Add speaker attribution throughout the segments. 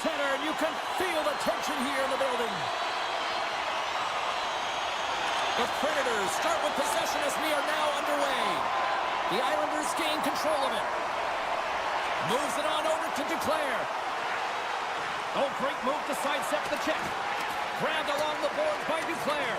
Speaker 1: center, and you can feel the tension here in the building. The Predators start with possession as we are now underway. The Islanders gain control of it. Moves it on over to Duclair. Oh, great move to sidestep the check. Grabbed along the boards by Duclair.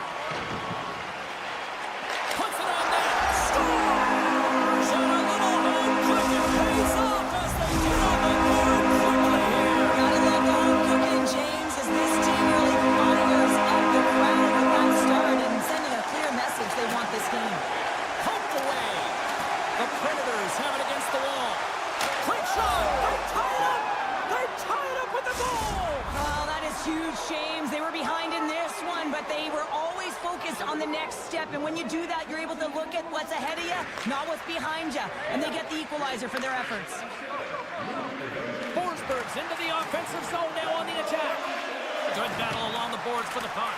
Speaker 1: Puts it on net. Scores! And a little home cooking pays off as they get on the board quickly here.
Speaker 2: Gotta love the home cooking, James, as this team really fires up the crowd with that start and sending a clear message they want this game.
Speaker 1: Poked away. The Predators have it against the wall. Quick shot. They tie it up. They tie it up with the goal.
Speaker 2: Oh, that is huge, James. They were behind in this one, but they were always focused on the next step. And when you do that, you're able to look at what's ahead of you, not what's behind you. And they get the equalizer for their efforts.
Speaker 1: Forsberg's into the offensive zone now on the attack. Good battle along the boards for the puck.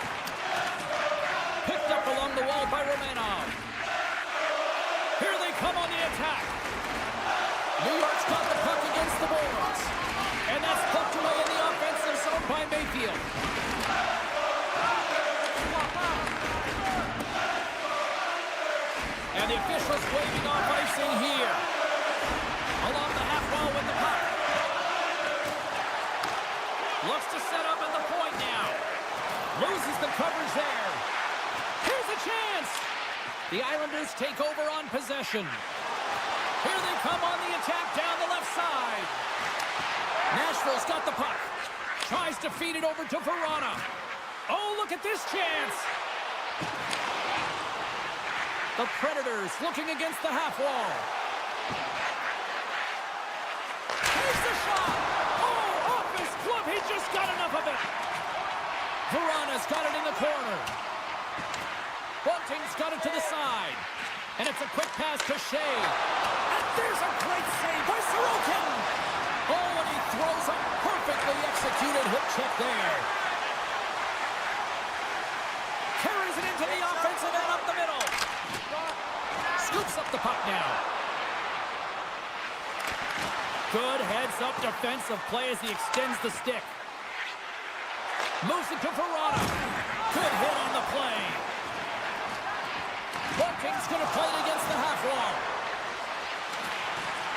Speaker 1: Picked up along the wall by Romanov. Here they come on the attack. New York's got the puck against the boards. And that's poked away in the offensive zone by Mayfield. And the officials waving off icing here. Along the half wall with the puck. Looks to set up at the point now. Loses the coverage there. Here's a chance. The Islanders take over on possession. Here they come on the attack down the left side. Nashville's got the puck. Tries to feed it over to Verona. Oh, look at this chance. The Predators looking against the half wall. Here's the shot. Oh, off his glove. He just got enough of it. Verona's got it in the corner. Bunting's got it to the side. And it's a quick pass to Shea. And there's a great save by Sorokin. Oh, and he throws a perfectly executed hook check there. Carries it into the offensive end up the middle. Scoops up the puck now. Good heads-up defensive play as he extends the stick. Moves it to Verona. Good hit on the play. Bunting's going to play it against the half wall.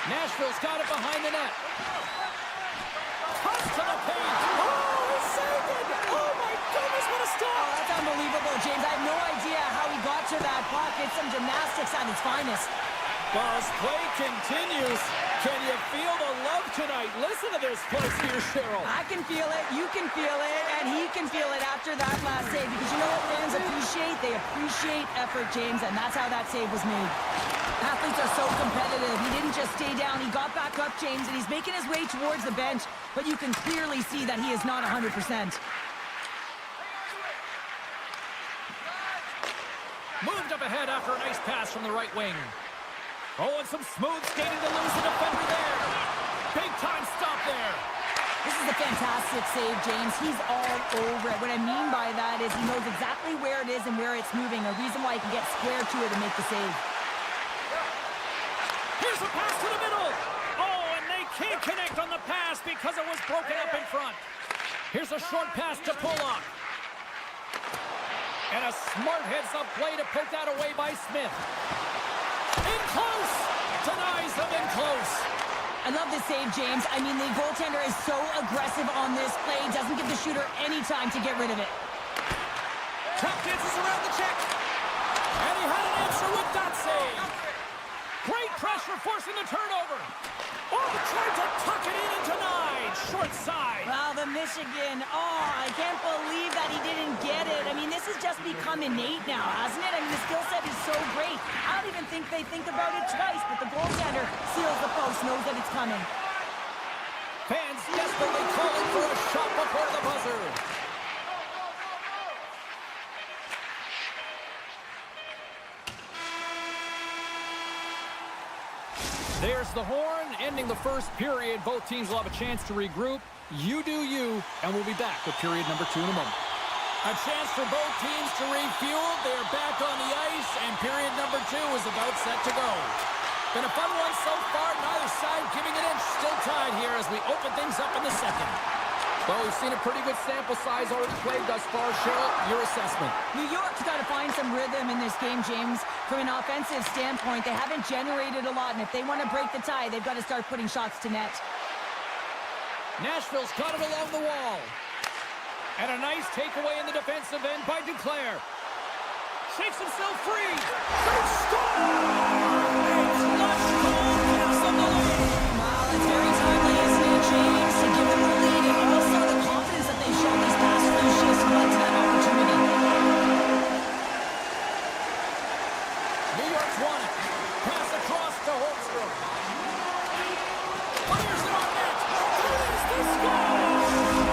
Speaker 1: Nashville's got it behind the net. Toss to the paint. Oh, he saved it. Oh, my goodness, what a stop.
Speaker 2: Oh, that's unbelievable, James. I have no idea how he got to that puck. It's some gymnastics at its finest.
Speaker 1: Buzz play continues. Can you feel the love tonight? Listen to this place here, Cheryl.
Speaker 2: I can feel it, you can feel it, and he can feel it after that last save. Because you know what fans appreciate? They appreciate effort, James, and that's how that save was made. Athletes are so competitive. He didn't just stay down. He got back up, James, and he's making his way towards the bench. But you can clearly see that he is not 100%.
Speaker 1: Moved up ahead after a nice pass from the right wing. Oh, and some smooth skating to lose the defender there. Big time stop there.
Speaker 2: This is a fantastic save, James. He's all over it. What I mean by that is he knows exactly where it is and where it's moving. A reason why he can get square to it and make the save.
Speaker 1: Here's a pass to the middle. Oh, and they can't connect on the pass because it was broken up in front. Here's a short pass to Pulock. And a smart heads-up play to poke that away by Smith. In close! Denies him in close.
Speaker 2: I love this save, James. I mean, the goaltender is so aggressive on this play. Doesn't give the shooter any time to get rid of it.
Speaker 1: Trap dances around the check. And he had an answer with that save. Great pressure forcing the turnover. Oh, tried to tuck it in and denied. Short side.
Speaker 2: Wow, the Michigan. Oh, I can't believe that he didn't get it. I mean, this has just become innate now, hasn't it? I mean, the skill set is so great. I don't even think they think about it twice, but the goaltender seals the post, knows that it's coming.
Speaker 1: Fans desperately calling for a shot before the buzzer. There's the horn, ending the first period. Both teams will have a chance to regroup. You do you, and we'll be back with period number 2 in a moment. A chance for both teams to refuel. They're back on the ice, and period number 2 is about set to go. Been a fun one so far. Neither side giving an inch. Still tied here as we open things up in the second. Well, we've seen a pretty good sample size already played thus far. Cheryl, your assessment.
Speaker 2: New York's got to find some rhythm in this game, James. From an offensive standpoint, they haven't generated a lot, and if they want to break the tie, they've got to start putting shots to net.
Speaker 1: Nashville's got it along the wall. And a nice takeaway in the defensive end by Duclair. Shakes himself free. They score! It's Lush goal pass on the lane.
Speaker 2: Wow, it's very timely, isn't it, James, to give them the lead, and also the confidence that they've shown these past few shifts led to that opportunity.
Speaker 1: New York's won it. Pass across to Holmstrom. Fires it on net. There's the score!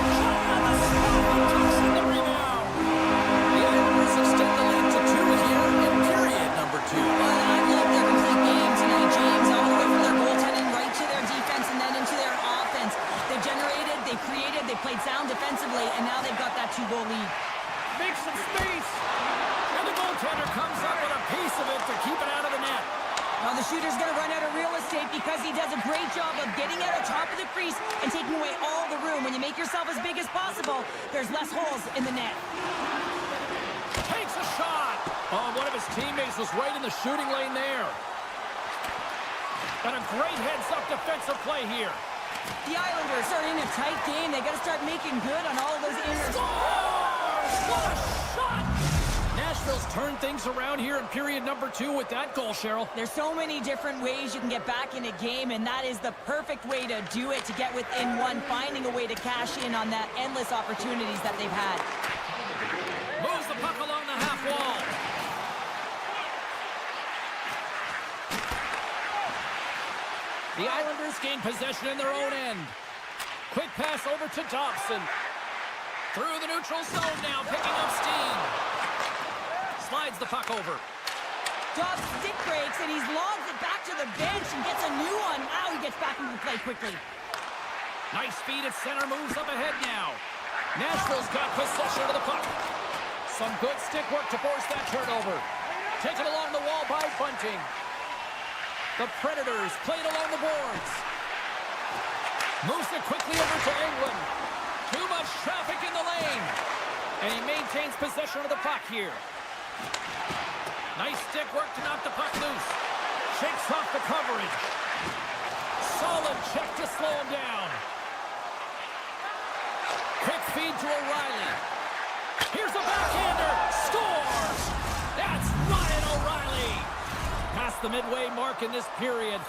Speaker 1: Shot on the spot. Krysin the rebound. The Islanders extend the lead to 2 here in period number 2.
Speaker 2: Well, I love their complete game tonight, James, all the way from their goaltending right to their defense and then into their offense. They've generated, they've created, they played sound defensively, and now they've got that 2-goal lead.
Speaker 1: Makes some space. And the goaltender comes up with a piece of it to keep it out of the net.
Speaker 2: Well, the shooter's going to run out of real estate because he does a great job of getting out of top of the crease and taking away all the room. When you make yourself as big as possible, there's less holes in the net.
Speaker 1: Takes a shot. Oh, one of his teammates was right in the shooting lane there. And a great heads-up defensive play here.
Speaker 2: The Islanders are in a tight game. They got to start making good on all of those inner...
Speaker 1: Scores! What a shot! Nashville's turned things around here in period number 2 with that goal, Cheryl.
Speaker 2: There's so many different ways you can get back in a game, and that is the perfect way to do it, to get within one, finding a way to cash in on that endless opportunities that they've had.
Speaker 1: Moves the puck along the half wall. The Islanders gain possession in their own end. Quick pass over to Dobson. Through the neutral zone now, picking up steam. Slides the puck over.
Speaker 2: Dobbs stick breaks, and he's logs it back to the bench and gets a new one. Wow, he gets back into the play quickly.
Speaker 1: Nice speed at center, moves up ahead now. Nashville's got possession of the puck. Some good stick work to force that turnover. Taken along the wall by Bunting. The Predators played along the boards. Moves it quickly over to England. Too much traffic in the lane. And he maintains possession of the puck here. Nice stick work to knock the puck loose. Shakes off the coverage. Solid check to slow him down. Quick feed to O'Reilly. Here's a backhander. Scores! That's Ryan O'Reilly. Past the midway mark in this period.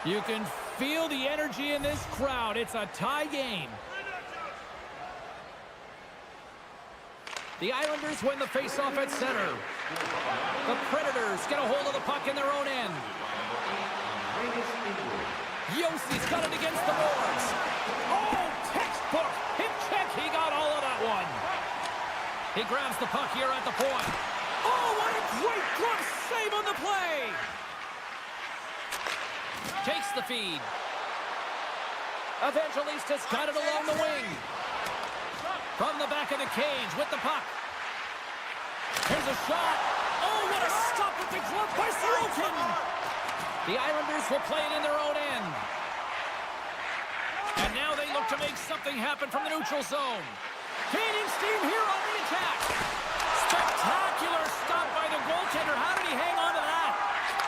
Speaker 1: You can feel the energy in this crowd. It's a tie game. The Islanders win the faceoff at center. The Predators get a hold of the puck in their own end. Yossi's got it against the boards. Oh, textbook. Hip check. He got all of that one. He grabs the puck here at the point. Oh, what a great glove save on the play. Takes the feed. Evangelista's got it along the wing. From the back of the cage with the puck. Here's a shot. Oh, what a stop with the glove by Sorokin. The Islanders will play it in their own end. And now they look to make something happen from the neutral zone. Gaining steam here on the attack. Spectacular stop by the goaltender. How did he hang on to that?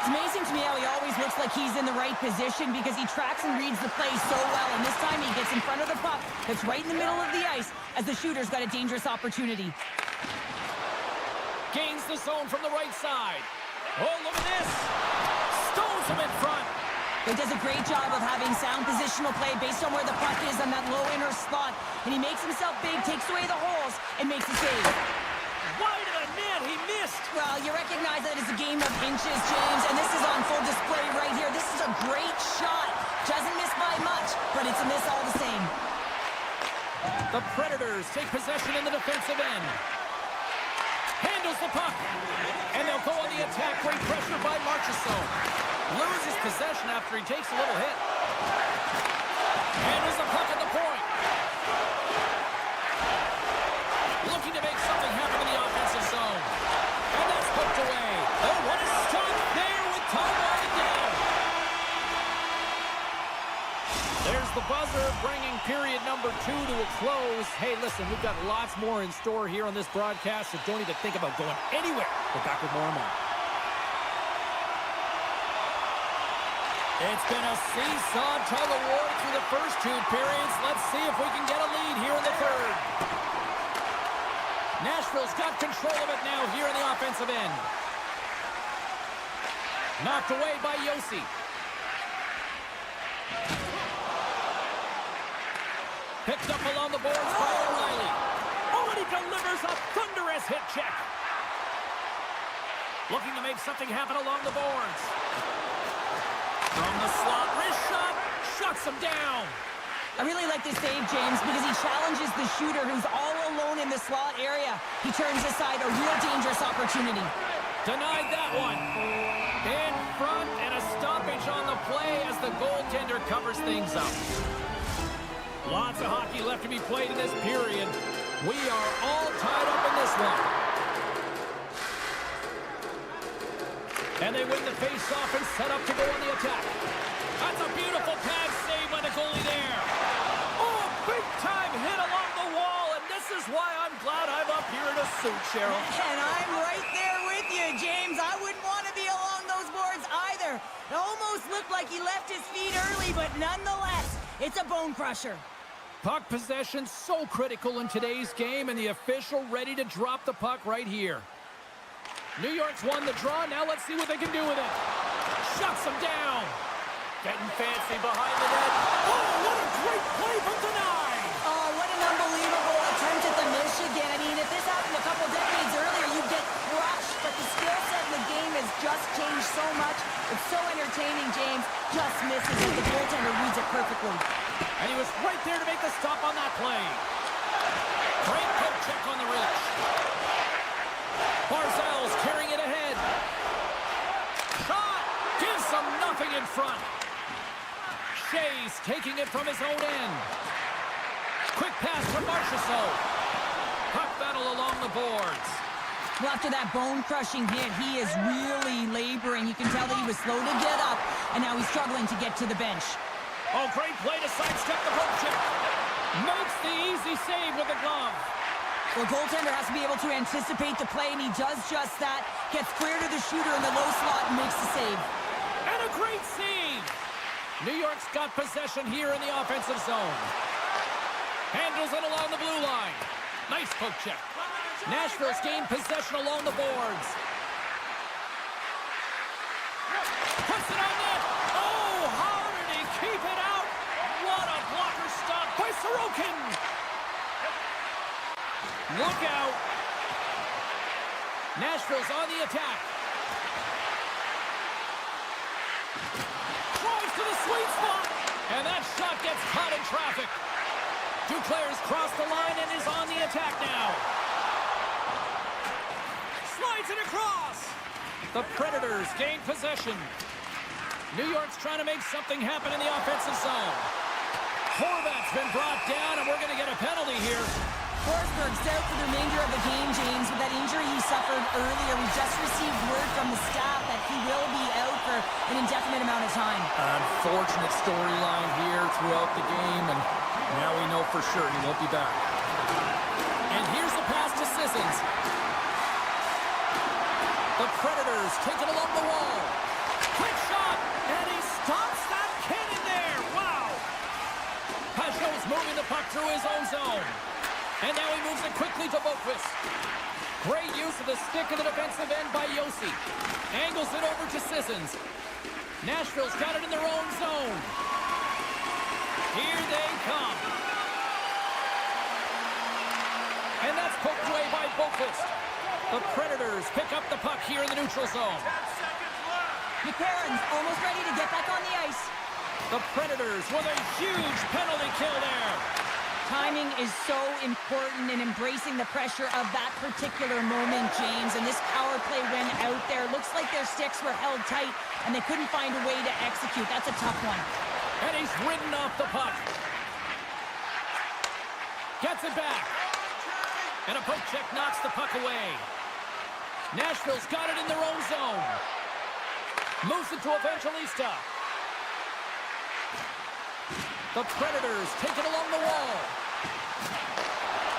Speaker 2: It's amazing to me how he always looks like he's in the right position because he tracks and reads the play so well. And this time he gets in front of the puck that's right in the middle of the ice as the shooter's got a dangerous opportunity.
Speaker 1: Gains the zone from the right side. Oh, look at this. Stones him in front.
Speaker 2: He does a great job of having sound positional play based on where the puck is on that low inner slot. And he makes himself big, takes away the holes, and makes a save.
Speaker 1: Wide of the net, he missed.
Speaker 2: Well, you recognize that it's a game of inches, James, and this is on full display right here. This is a great shot. Doesn't miss by much, but it's a miss all the same.
Speaker 1: The Predators take possession in the defensive end. Handles the puck. And they'll go on the attack. Great pressure by Marchessault. Loses possession after he takes a little hit. Handles the puck at the point. Looking to make something happen in the offensive zone. And that's poked away. Oh, what a stop there with time winding down. There's the buzzer, bringing period number 2 to a close. Hey, listen, we've got lots more in store here on this broadcast, so don't even think about going anywhere. We're back with more in a moment. It's been a seesaw tug-of-war through the first 2 periods. Let's see if we can get a lead here in the third. Nashville's got control of it now here in the offensive end. Knocked away by Yossi. Picked up along the boards by O'Reilly. Oh, and he delivers a thunderous hit check. Looking to make something happen along the boards. From the slot, wrist shot, shuts him down.
Speaker 2: I really like this save, James, because he challenges the shooter who's all alone in the slot area. He turns aside a real dangerous opportunity.
Speaker 1: Denied that one. In front and a stoppage on the play as the goaltender covers things up. Lots of hockey left to be played in this period. We are all tied up in this one. And they win the face-off and set up to go on the attack. That's a beautiful pad save by the goalie there. Oh, big-time hit along the wall, and this is why I'm glad I'm up here in a suit, Cheryl.
Speaker 2: And I'm right there with you, James. I wouldn't want to be along those boards either. It almost looked like he left his feet early, but nonetheless, it's a bone crusher.
Speaker 1: Puck possession so critical in today's game, and the official ready to drop the puck right here. New York's won the draw. Now let's see what they can do with it. Shuts him down. Getting fancy behind the net. Oh, what a great play from Denai.
Speaker 2: Oh, what an unbelievable attempt at the Michigan. I mean, if this happened a couple decades earlier, you'd get crushed. But the skill set in the game has just changed so much. It's so entertaining, James. Just misses it. The goaltender reads it perfectly.
Speaker 1: And he was right there to make the stop on that play. Great poke check on the reach. Barzal's carrying it ahead. Shot! Gives them nothing in front. Shea's taking it from his own end. Quick pass from Marchessault. Puck battle along the boards.
Speaker 2: Well, after that bone-crushing hit, he is really laboring. You can tell that he was slow to get up, and now he's struggling to get to the bench.
Speaker 1: Oh, great play to sidestep the poke check. Makes the easy save with the glove.
Speaker 2: The goaltender has to be able to anticipate the play, and he does just that. Gets clear to the shooter in the low slot and makes the save.
Speaker 1: And a great save. New York's got possession here in the offensive zone. Handles it along the blue line. Nice poke check. Nashville's gained possession along the boards. Puts it on net. Oh, how did he keep it out? What a blocker stop by Sorokin. Look out. Nashville's on the attack. Drives to the sweet spot. And that shot gets caught in traffic. Duclair's crossed the line and is on the attack now. Slides it across. The Predators gain possession. New York's trying to make something happen in the offensive zone. Horvat's been brought down, and we're going to get a penalty here.
Speaker 2: Forsberg's out for the remainder of the game, James, with that injury he suffered earlier. We just received word from the staff that he will be out for an indefinite amount of time.
Speaker 1: Unfortunate storyline here throughout the game, and now we know for sure he won't be back. And here's the pass to Sissons. The Predators take it along the wall. Quick shot, and he stops that cannon there. Wow. Pajot's moving the puck through his own zone. And now he moves it quickly to Boqvist. Great use of the stick in the defensive end by Yossi. Angles it over to Sissons. Nashville's got it in their own zone. Here they come. And that's poked away by Boqvist. The Predators pick up the puck here in the neutral zone.
Speaker 2: McCarron's almost ready to get back on the ice.
Speaker 1: The Predators with a huge penalty kill there.
Speaker 2: Timing is so important in embracing the pressure of that particular moment, James. And this power play went out there. Looks like their sticks were held tight, and they couldn't find a way to execute. That's a tough one.
Speaker 1: And he's ridden off the puck. Gets it back. And a poke check knocks the puck away. Nashville's got it in their own zone. Moves it to Evangelista. The Predators take it along the wall.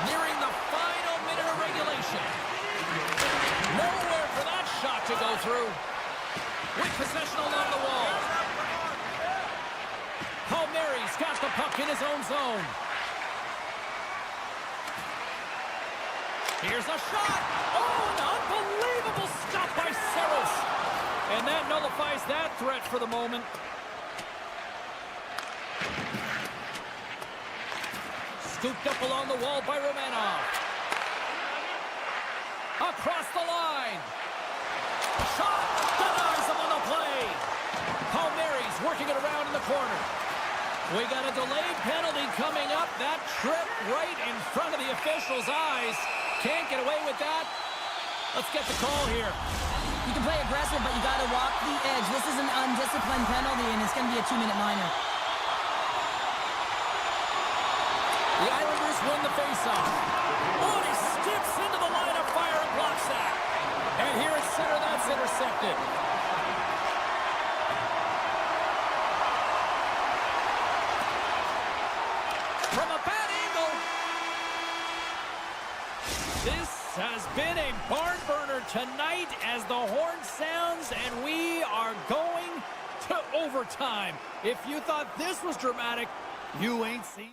Speaker 1: Nearing the final minute of regulation. Nowhere for that shot to go through. With possession along the wall. Palmieri's got the puck in his own zone. Here's a shot. Oh, an unbelievable stop by Saros. And that nullifies that threat for the moment. Scooped up along the wall by Romanov. Across the line. Shot. Denies him on the play. Palmieri's working it around in the corner. We got a delayed penalty coming up. That trip right in front of the official's eyes. Can't get away with that. Let's get the call here.
Speaker 2: You can play aggressive, but you got to walk the edge. This is an undisciplined penalty, and it's going to be a 2-minute minor.
Speaker 1: The Islanders win the faceoff. Oh, he skips into the line of fire and blocks that. And here at center, that's intercepted. From a bad angle. This has been a barn burner tonight as the horn sounds and we are going to overtime. If you thought this was dramatic, you ain't seen.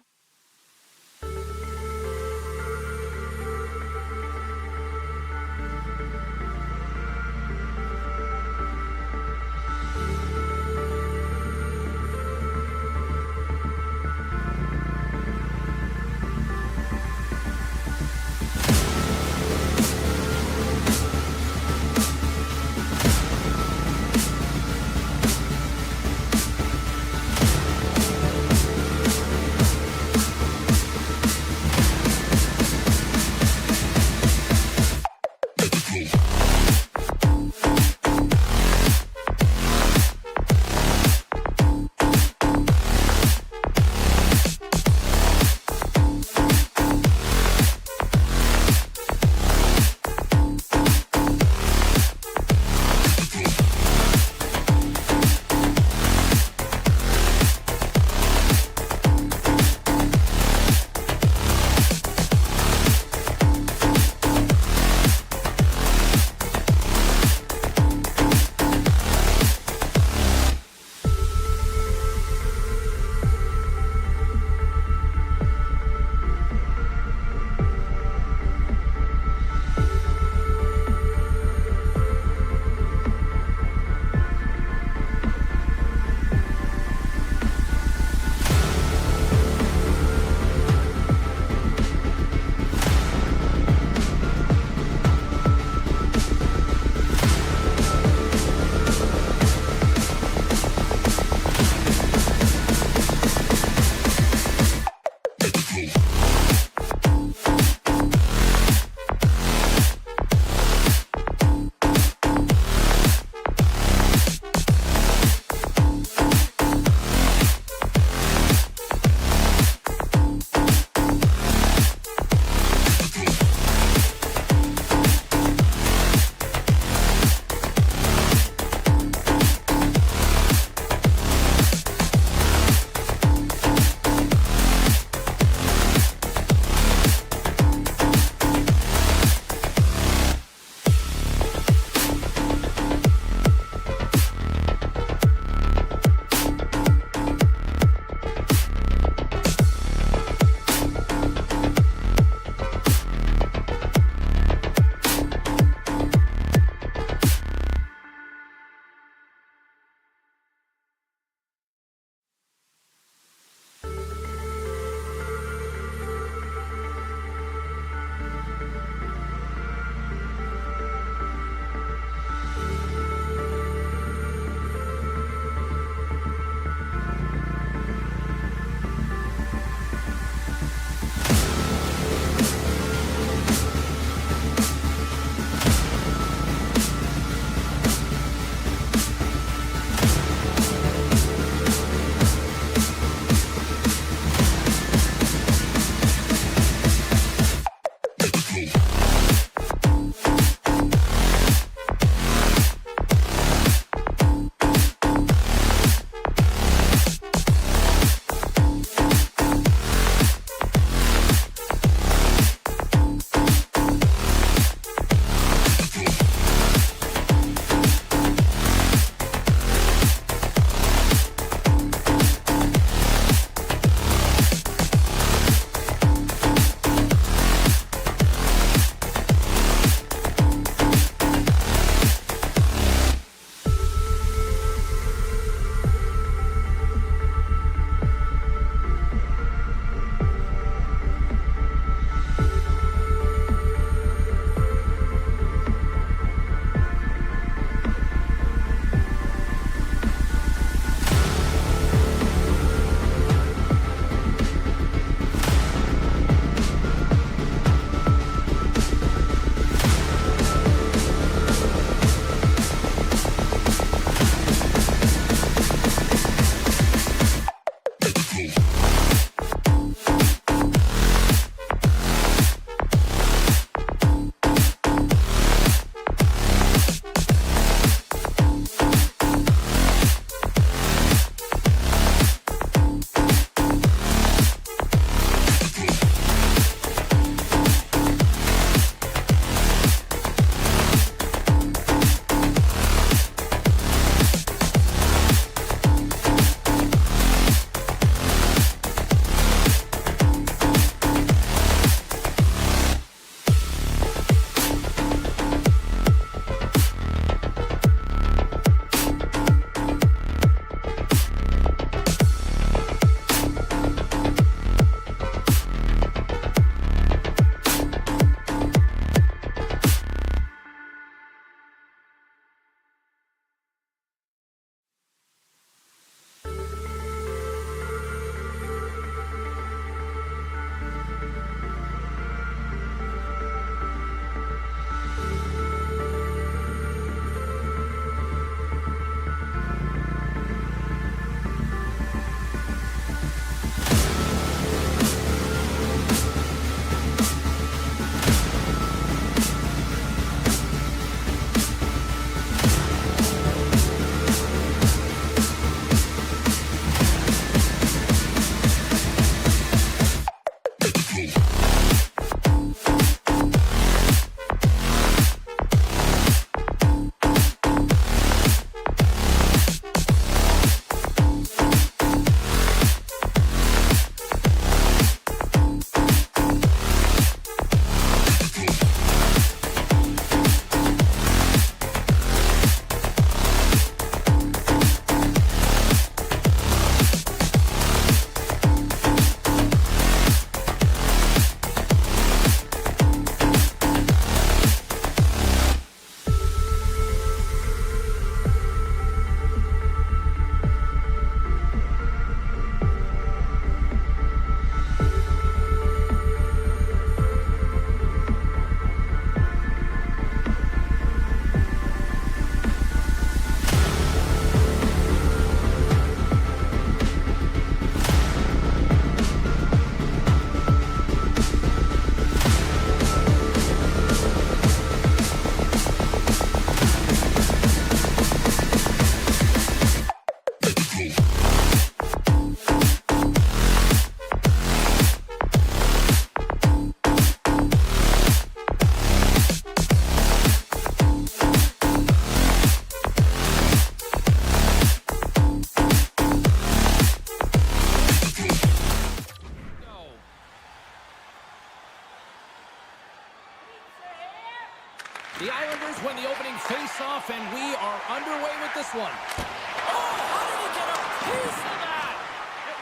Speaker 1: The Islanders win the opening face-off, and we are underway with this one. Oh, how did he get a piece of that?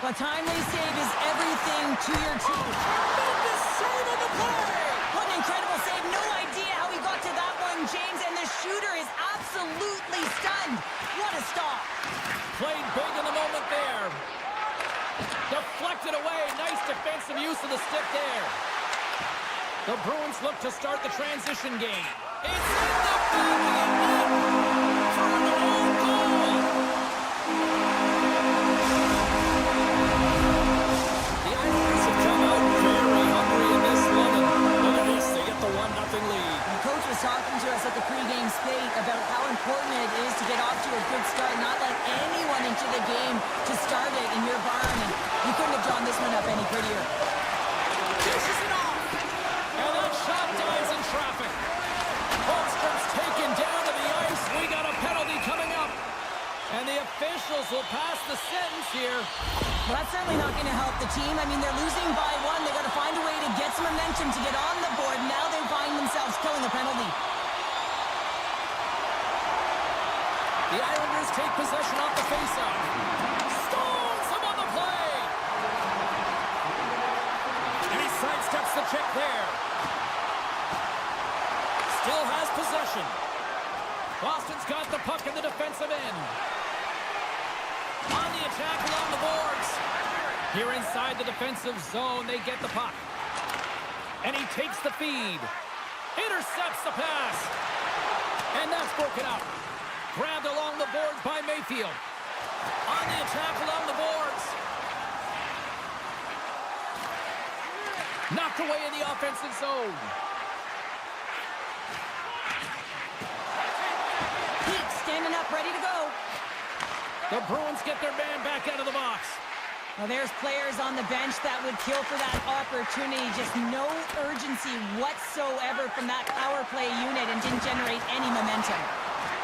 Speaker 2: A timely save is everything to your team.
Speaker 1: Tremendous save on the play!
Speaker 2: What an incredible save. No idea how he got to that one, James, and the shooter is absolutely stunned. What a stop.
Speaker 1: Played big in the moment there. Deflected away. Nice defensive use of the stick there. The Bruins look to start the transition game. It's in the back of the net for an own goal. The Islanders have come out very hungry in this one, and look at this, they get the 1-0 lead.
Speaker 2: The coach was talking to us at the pregame skate about how important it is to get off to a good start, not let anyone into the game to start it in your barn, and you couldn't have drawn this one up any prettier.
Speaker 1: Dishes it off, and that shot dies in traffic. Holmstrom's taken down to the ice. We got a penalty coming up, and the officials will pass the sentence here.
Speaker 2: Well, that's certainly not going to help the team. I mean, they're losing by one. They got to find a way to get some momentum to get on the board. Now they find themselves killing a penalty.
Speaker 1: The Islanders take possession off the faceoff. Stones him on the play. And he sidesteps the check there. Still has possession. Boston's got the puck in the defensive end. On the attack along the boards. Here inside the defensive zone, they get the puck. And he takes the feed. Intercepts the pass. And that's broken up. Grabbed along the boards by Mayfield. On the attack along the boards. Knocked away in the offensive zone.
Speaker 2: Heat standing up, ready to go.
Speaker 1: The Bruins get their man back out of the box.
Speaker 2: Well, there's players on the bench that would kill for that opportunity. Just no urgency whatsoever from that power play unit and didn't generate any momentum.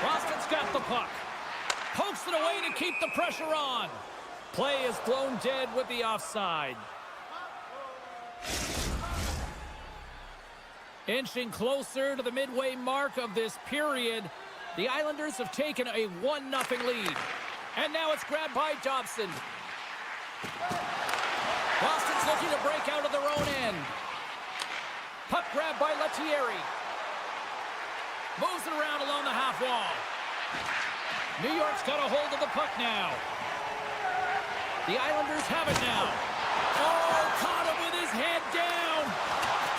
Speaker 1: Boston's got the puck. Pokes it away to keep the pressure on. Play is blown dead with the offside. Inching closer to the midway mark of this period, the Islanders have taken a 1-0 lead. And now it's grabbed by Dobson. Boston's looking to break out of their own end. Puck grabbed by Lettieri. Moves it around along the half wall. New York's got a hold of the puck now. The Islanders have it now. Oh, caught him with his head down.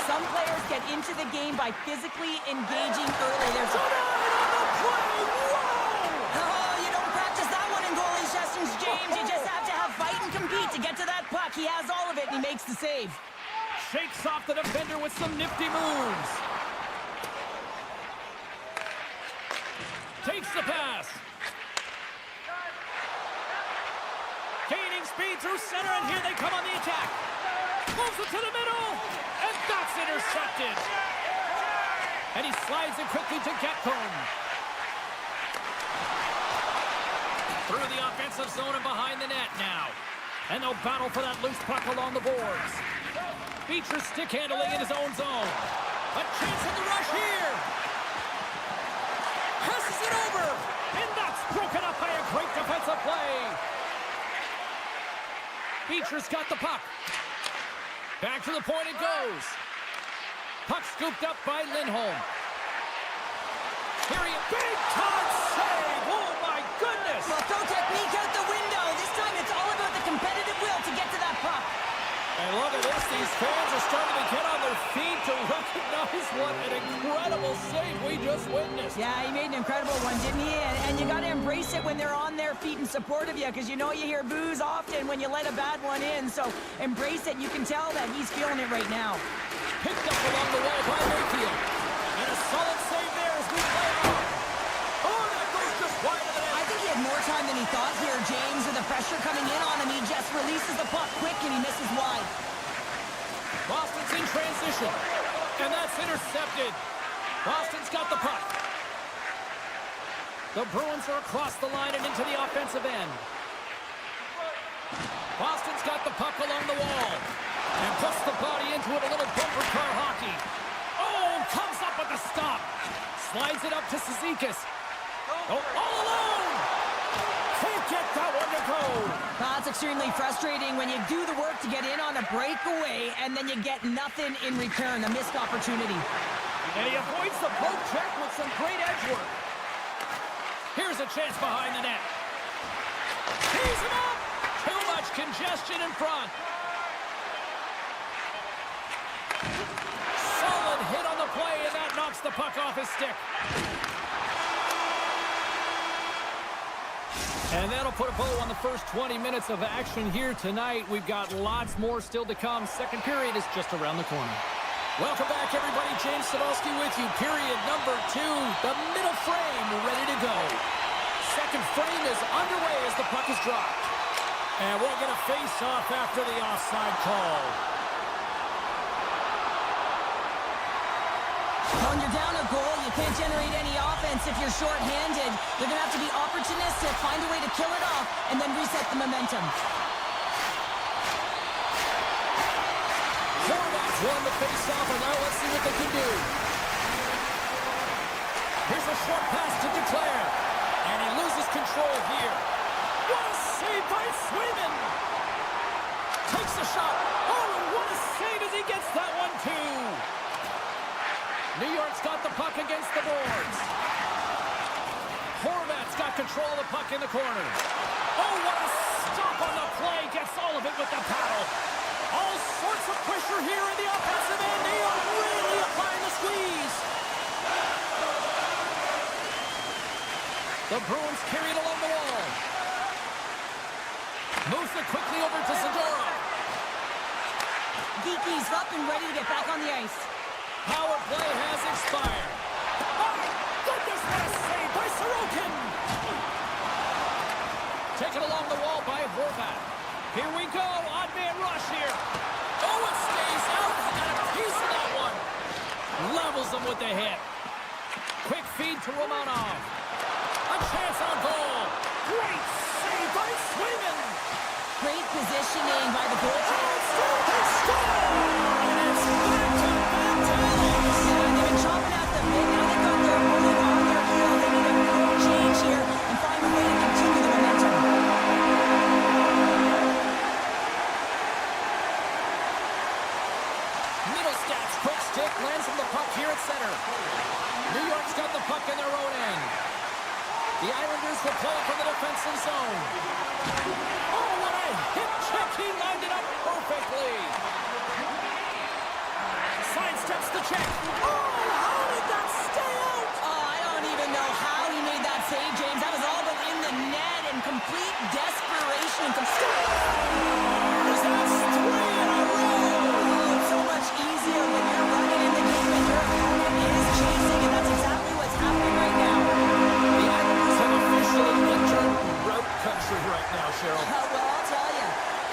Speaker 2: Some players get into the game by physically engaging early. There's
Speaker 1: on the play. Whoa!
Speaker 2: Oh, you don't practice that one in goalie sessions, James. You just have to have fight and compete to get to that puck. He has all of it, and he makes the save.
Speaker 1: Shakes off the defender with some nifty moves. Takes the pass. Gaining speed through center, and here they come on the attack. Moves it to the middle, and that's intercepted. And he slides it quickly to Getcomb. Through the offensive zone and behind the net now. And they'll battle for that loose puck along the boards. Beecher stick handling in his own zone. A chance at the rush here. Passes it over, and that's broken up by a great defensive play. Beecher's got the puck. Back to the point it goes. Puck scooped up by Lindholm. Here he is. Big time save. Oh, my goodness.
Speaker 2: Well, throw technique out the window. This time it's all about the competitive will to get to that puck.
Speaker 1: And look at this. These fans are starting to get on their feet to recognize what an incredible save we just witnessed.
Speaker 2: Yeah, he made an incredible one, didn't he? And you got to embrace it when they're on their feet in support of you, because you know you hear boos often when you let a bad one in. So embrace it. You can tell that he's feeling it right now.
Speaker 1: Picked up along the wall by Mayfield. And a solid save there as we play it off. Oh, that goes just wide of the net.
Speaker 2: I think he had more time than he thought here, James. With the pressure coming in on him, he just releases the puck quick and he misses wide.
Speaker 1: Boston's in transition. And that's intercepted. Boston's got the puck. The Bruins are across the line and into the offensive end. Boston's got the puck along the wall. And puts the body into it, a little bumper car hockey. Oh, comes up with the stop. to Cizikas. Oh, all alone! Can't get that one to go.
Speaker 2: That's extremely frustrating when you do the work to get in on a breakaway and then you get nothing in return, a missed opportunity.
Speaker 1: And he avoids the poke check with some great edge work. Here's a chance behind the net. Tees him up! Too much congestion in front. Solid hit on the play, and that knocks the puck off his stick. And that'll put a bow on the first 20 minutes of action here tonight. We've got lots more still to come. Second period is just around the corner. Welcome back, everybody. James Sadowski with you. Period number 2. The middle frame ready to go. Second frame is underway as the puck is dropped. And we'll get a face-off after the offside call.
Speaker 2: When you're down a goal, you can't generate any offense if you're short-handed. You're going to have to be opportunistic, find a way to kill it off, and then reset the momentum.
Speaker 1: Horvat's won the face-off, and now let's see what they can do. Here's a short pass to Declare, and he loses control here. What a save by Swayman! Takes a shot. Oh, and what a save as he gets that one, too. New York's got the puck against the boards. Horvat's got control of the puck in the corner. Oh, what a stop on the play. Gets all of it with the paddle. All sorts of pressure here in the offensive end. They are really applying the squeeze. The Bruins carry it along the wall. Moves it quickly over to Zadorov.
Speaker 2: Geeky's up and ready to get back on the ice.
Speaker 1: Power play has expired. Oh, goodness, what a save by Sorokin! Taken along the wall by Horvat. Here we go, odd man rush here. Oh, it stays out. Got a piece of that one. Levels them with the hit. Quick feed to Romanov. A chance on goal. Great save by Swayman.
Speaker 2: Great positioning by the goaltender.
Speaker 1: They score! And it's back-to-back tallies.
Speaker 2: They've been chopping at the bit. Now they've got their opponent on their heels. They need a quick change here and find a way to continue the momentum.
Speaker 1: Middlestats quick stick lands from the puck here at center. New York's got the puck in their own end. The Islanders will play from the defensive zone. Oh, what a hip check. He lined it up perfectly. Sidesteps the check. Oh, how did that stay out?
Speaker 2: Oh, I don't even know how he made that save, James. That was all but in the net and complete desperation.
Speaker 1: That's 3 in a row.
Speaker 2: Oh, it's so much easier when you're running in the game and your opponent is chasing, and that's exactly what's happening right now.
Speaker 1: The Islanders have officially entered route country right now, Cheryl.
Speaker 2: Well, I'll tell you,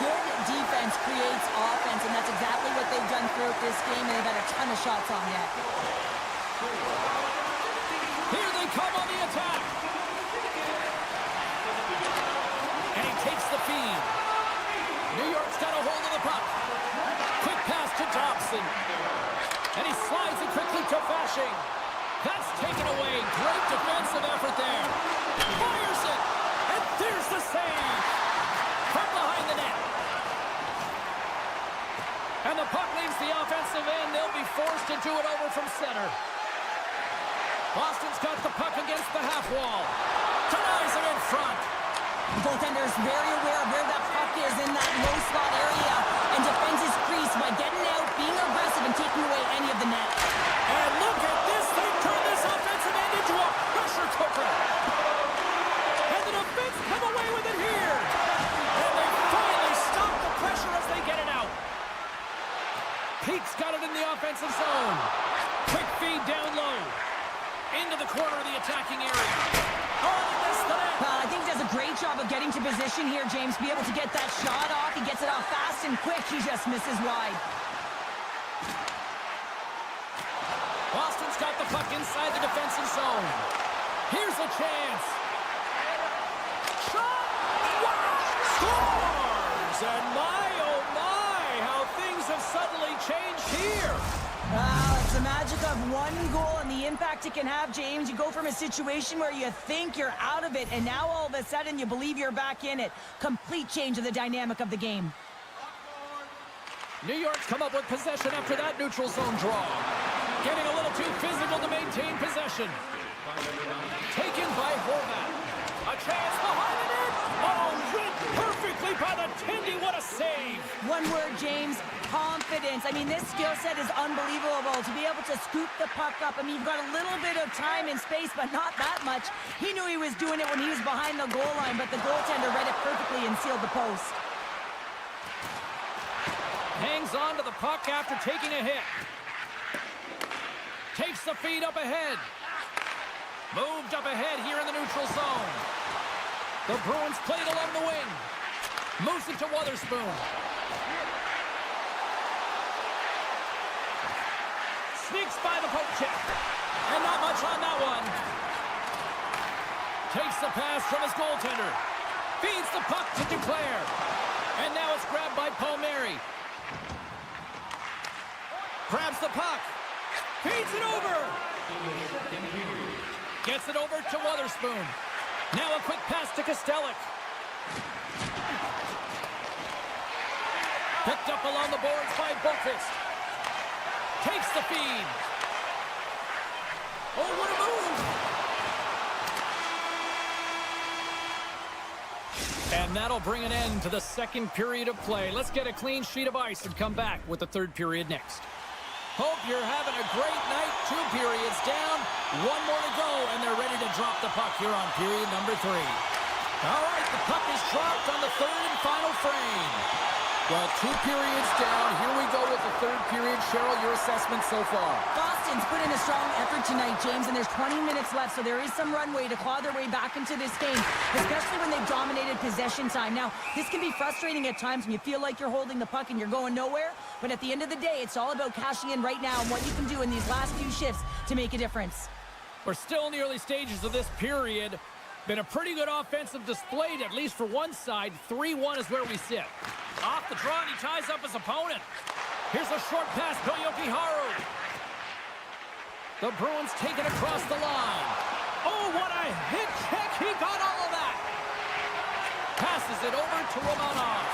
Speaker 2: good defense creates offense, and that's exactly what they've done throughout this game, and they've had a ton of shots on net.
Speaker 1: Here they come on the attack. And he takes the feed. New York's got a hold of the puck. Quick pass to Dobson. And he slides it quickly to Fashing. That's taken away. Great defensive effort there. Fires it. And there's the save. From behind the net. And the puck leaves the offensive end. They'll be forced to do it over from center. Boston's got the puck against the half wall. Denies him in front.
Speaker 2: The goaltender is very aware of where that puck is in that low slot area and defends his crease by getting out, being aggressive, and taking away any of the net.
Speaker 1: And look at this. They've turned this offensive end into a pressure cooker. And the defense come away with it here. And they finally stop the pressure as they get it out. Pete's got it in the offensive zone. Quick feed down low. Into the corner of the attacking area. Oh, he missed the net.
Speaker 2: I think he does a great job of getting to position here, James. Be able to get that shot off. He gets it off fast and quick. He just misses wide.
Speaker 1: Boston's got the puck inside the defensive zone. Here's a chance. Shot! Wow! Scores! And my, oh my, how things have suddenly changed here.
Speaker 2: Well, it's the magic of one goal and the impact it can have, James. You go from a situation where you think you're out of it, and now all of a sudden you believe you're back in it. Complete change of the dynamic of the game.
Speaker 1: New York's come up with possession after that neutral zone draw. Getting a little too physical to maintain possession. Taken by Horvat. A chance behind the net. Oh, read perfectly by the Tendy. What a save.
Speaker 2: One word, James. Confidence. I mean, this skill set is unbelievable. To be able to scoop the puck up. I mean, you've got a little bit of time and space, but not that much. He knew he was doing it when he was behind the goal line, but the goaltender read it perfectly and sealed the post.
Speaker 1: Hangs on to the puck after taking a hit. Takes the feed up ahead. Moved up ahead here in the neutral zone. The Bruins played along the wing. Moves it to Wotherspoon. Sneaks by the poke check. And not much on that one. Takes the pass from his goaltender. Feeds the puck to Duclair. And now it's grabbed by Palmieri. Grabs the puck. Feeds it over. Gets it over to Wotherspoon. Now a quick pass to Kostelic. Picked up along the boards by Boqvist. Takes the feed. Oh, what a move! And that'll bring an end to the second period of play. Let's get a clean sheet of ice and come back with the third period next. Hope you're having a great night. 2 periods down, 1 more to go, and they're ready to drop the puck here on period number 3. All right, the puck is dropped on the third and final frame. Well, 2 periods down. Here we go with the third period. Cheryl, your assessment so far?
Speaker 2: Boston's put in a strong effort tonight, James, and there's 20 minutes left, so there is some runway to claw their way back into this game, especially when they've dominated possession time. Now, this can be frustrating at times when you feel like you're holding the puck and you're going nowhere, but at the end of the day, it's all about cashing in right now and what you can do in these last few shifts to make a difference.
Speaker 1: We're still in the early stages of this period. Been a pretty good offensive display, at least for one side. 3-1 is where we sit. Off the draw, and he ties up his opponent. Here's a short pass to Jokiharju. The Bruins take it across the line. Oh, what a hit check. He got all of that. Passes it over to Romanov.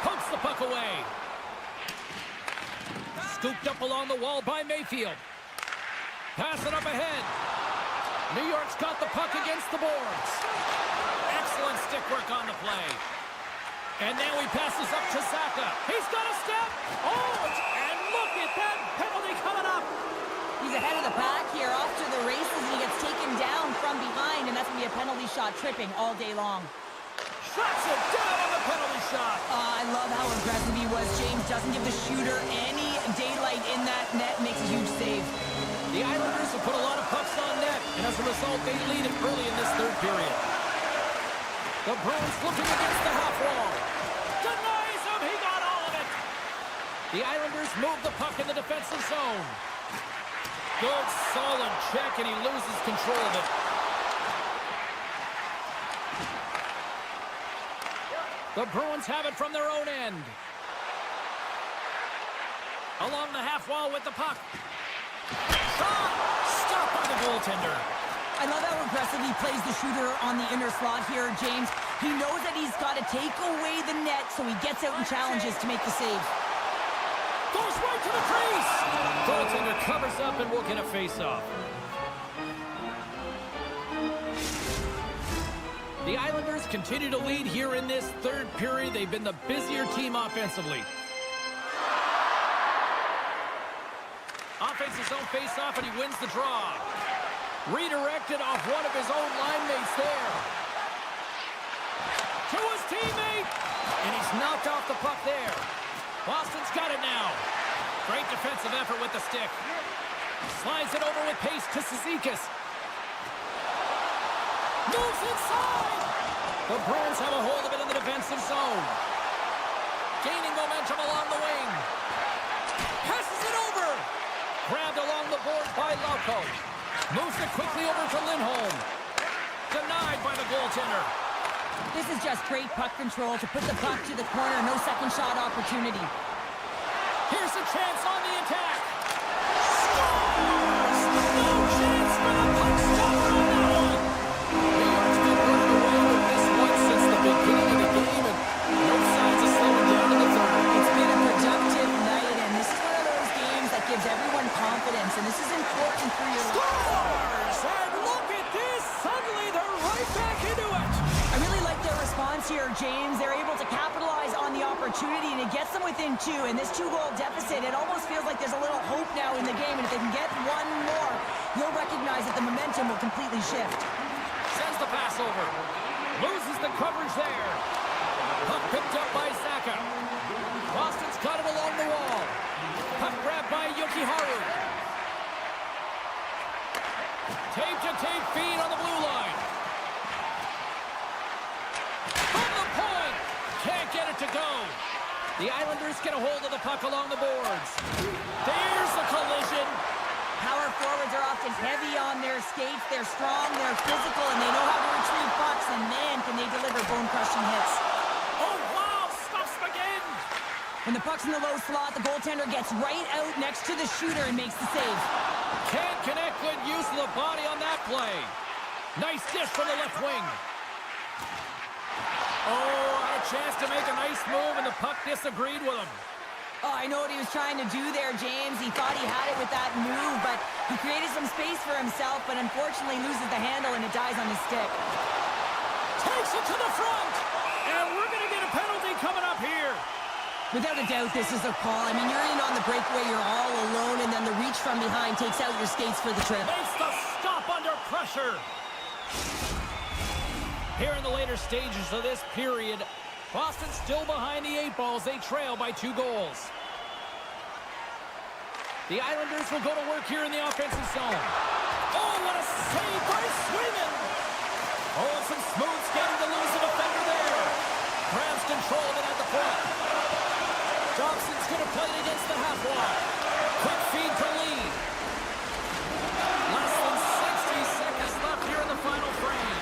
Speaker 1: Pokes the puck away. Scooped up along the wall by Mayfield. Pass it up ahead. New York's got the puck against the boards. Excellent stick work on the play. And now he passes up to Zacha. He's got a step. Oh, and look at that penalty coming up.
Speaker 2: He's ahead of the pack here, off to the races, and he gets taken down from behind, and that's going to be a penalty shot, tripping all day long.
Speaker 1: Shuts it down on the penalty shot.
Speaker 2: I love how aggressive he was. James doesn't give the shooter any daylight in that net, makes a huge save.
Speaker 1: The Islanders have put a lot of pucks on net, and as a result, they lead it early in this third period. The Bruins looking against the half wall. Denies him. He got all of it. The Islanders move the puck in the defensive zone. Good, solid check, and he loses control of it. The Bruins have it from their own end. Along the half wall with the puck. Shot! Stopped by the goaltender.
Speaker 2: I love how aggressive he plays the shooter on the inner slot here, James. He knows that he's got to take away the net, so he gets out and challenges to make the save.
Speaker 1: Goes right to the crease. Goaltender covers up and will get a face-off. The Islanders continue to lead here in this third period. They've been the busier team offensively. Offensive zone face-off, and he wins the draw. Redirected off one of his own line mates there. To his teammate. And he's knocked off the puck there. Boston's got it now. Great defensive effort with the stick. Slides it over with pace to Cizikas. Moves inside. The Bruins have a hold of it in the defensive zone. Gaining momentum along the wing. Passes it over. Grabbed along the board by Lauko. Moves it quickly over to Lindholm. Denied by the goaltender.
Speaker 2: This is just great puck control to put the puck to the corner. No second shot opportunity.
Speaker 1: Here's a chance on the attack. Score!
Speaker 2: confidence, and this is important for your life.
Speaker 1: Scores! And look at this! Suddenly they're right back into it!
Speaker 2: I really like their response here, James. They're able to capitalize on the opportunity, and it gets them within two. And this two-goal deficit, it almost feels like there's a little hope now in the game, and if they can get one more, you'll recognize that the momentum will completely shift.
Speaker 1: Sends the pass over. Loses the coverage there. Puck picked up by Saka. Boston's got it along the wall. Puck grabbed by Yukiharu. Tape-to-tape feed on the blue line. From the point! Can't get it to go. The Islanders get a hold of the puck along the boards. There's the collision.
Speaker 2: Power forwards are often heavy on their skates. They're strong, they're physical, and they know how to retrieve pucks, and man, can they deliver bone-crushing hits.
Speaker 1: Oh, wow! Stuffs again!
Speaker 2: When the puck's in the low slot, the goaltender gets right out next to the shooter and makes the save.
Speaker 1: Can't connect. Good use of the body on that play. Nice dish from the left wing. Oh, had a chance to make a nice move, and the puck disagreed with him.
Speaker 2: Oh, I know what he was trying to do there, James. He thought he had it with that move, but he created some space for himself, but unfortunately loses the handle, and it dies on his stick.
Speaker 1: Takes it to the front, and we're going to get a penalty coming up here.
Speaker 2: Without a doubt, this is a call. I mean, you're in on the breakaway, you're all alone, and then the reach from behind takes out your skates for the trip.
Speaker 1: Makes the stop under pressure. Here in the later stages of this period, Boston still behind the 8 balls. They trail by 2 goals. The Islanders will go to work here in the offensive zone. Oh, what a save by Swayman! Oh, some smooth skating to lose the defender there. Grabs control of it at the point. Dobson's going to play it against the half wall. Quick feed to Lee. Less than 60 seconds left here in the final frame.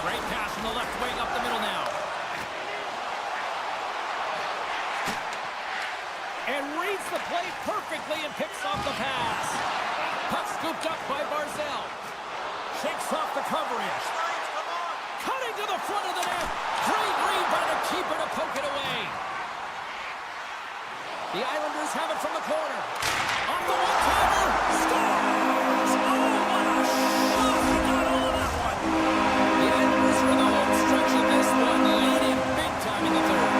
Speaker 1: Great pass from the left wing up the middle now. And reads the play perfectly and picks off the pass. Puck scooped up by Barzal. Shakes off the coverage. Cutting to the front of the net. Great read by the keeper to poke it away. The Islanders have it from the corner. Off the one-timer. Scores! Oh, what a shot! He got all of that one. The Islanders are in the home stretch of this one, leading big time in the third.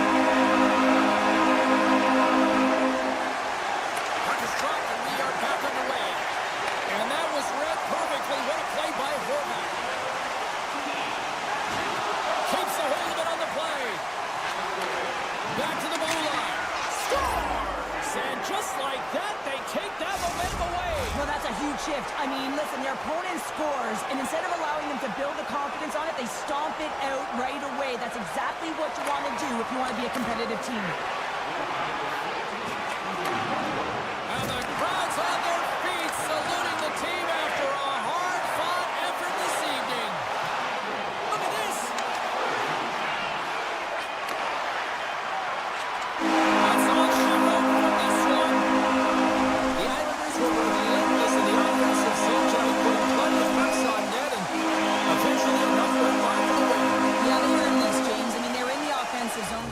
Speaker 1: Puck is dropped and we are back underway. And that was read perfectly. What a play by Horvath. Keeps a hold of it on the play. Back to the blue line. Scores! And just like that, they take that momentum away.
Speaker 2: Well, that's a huge shift. I mean, listen, their opponent scores, and instead of allowing them to build the confidence on it, they stomp it out right away. That's exactly what you want to do if you want to be a competitive team.
Speaker 1: And the crowd's on their feet, saluting the team after a hard-fought effort this evening. Look at this. That's all she wrote from this one. The Islanders were relentless in the offensive zone, trying to put plenty of pucks on net, and eventually enough went by for the win.
Speaker 2: Yeah, they were in this, James. I mean, they were in the offensive zone.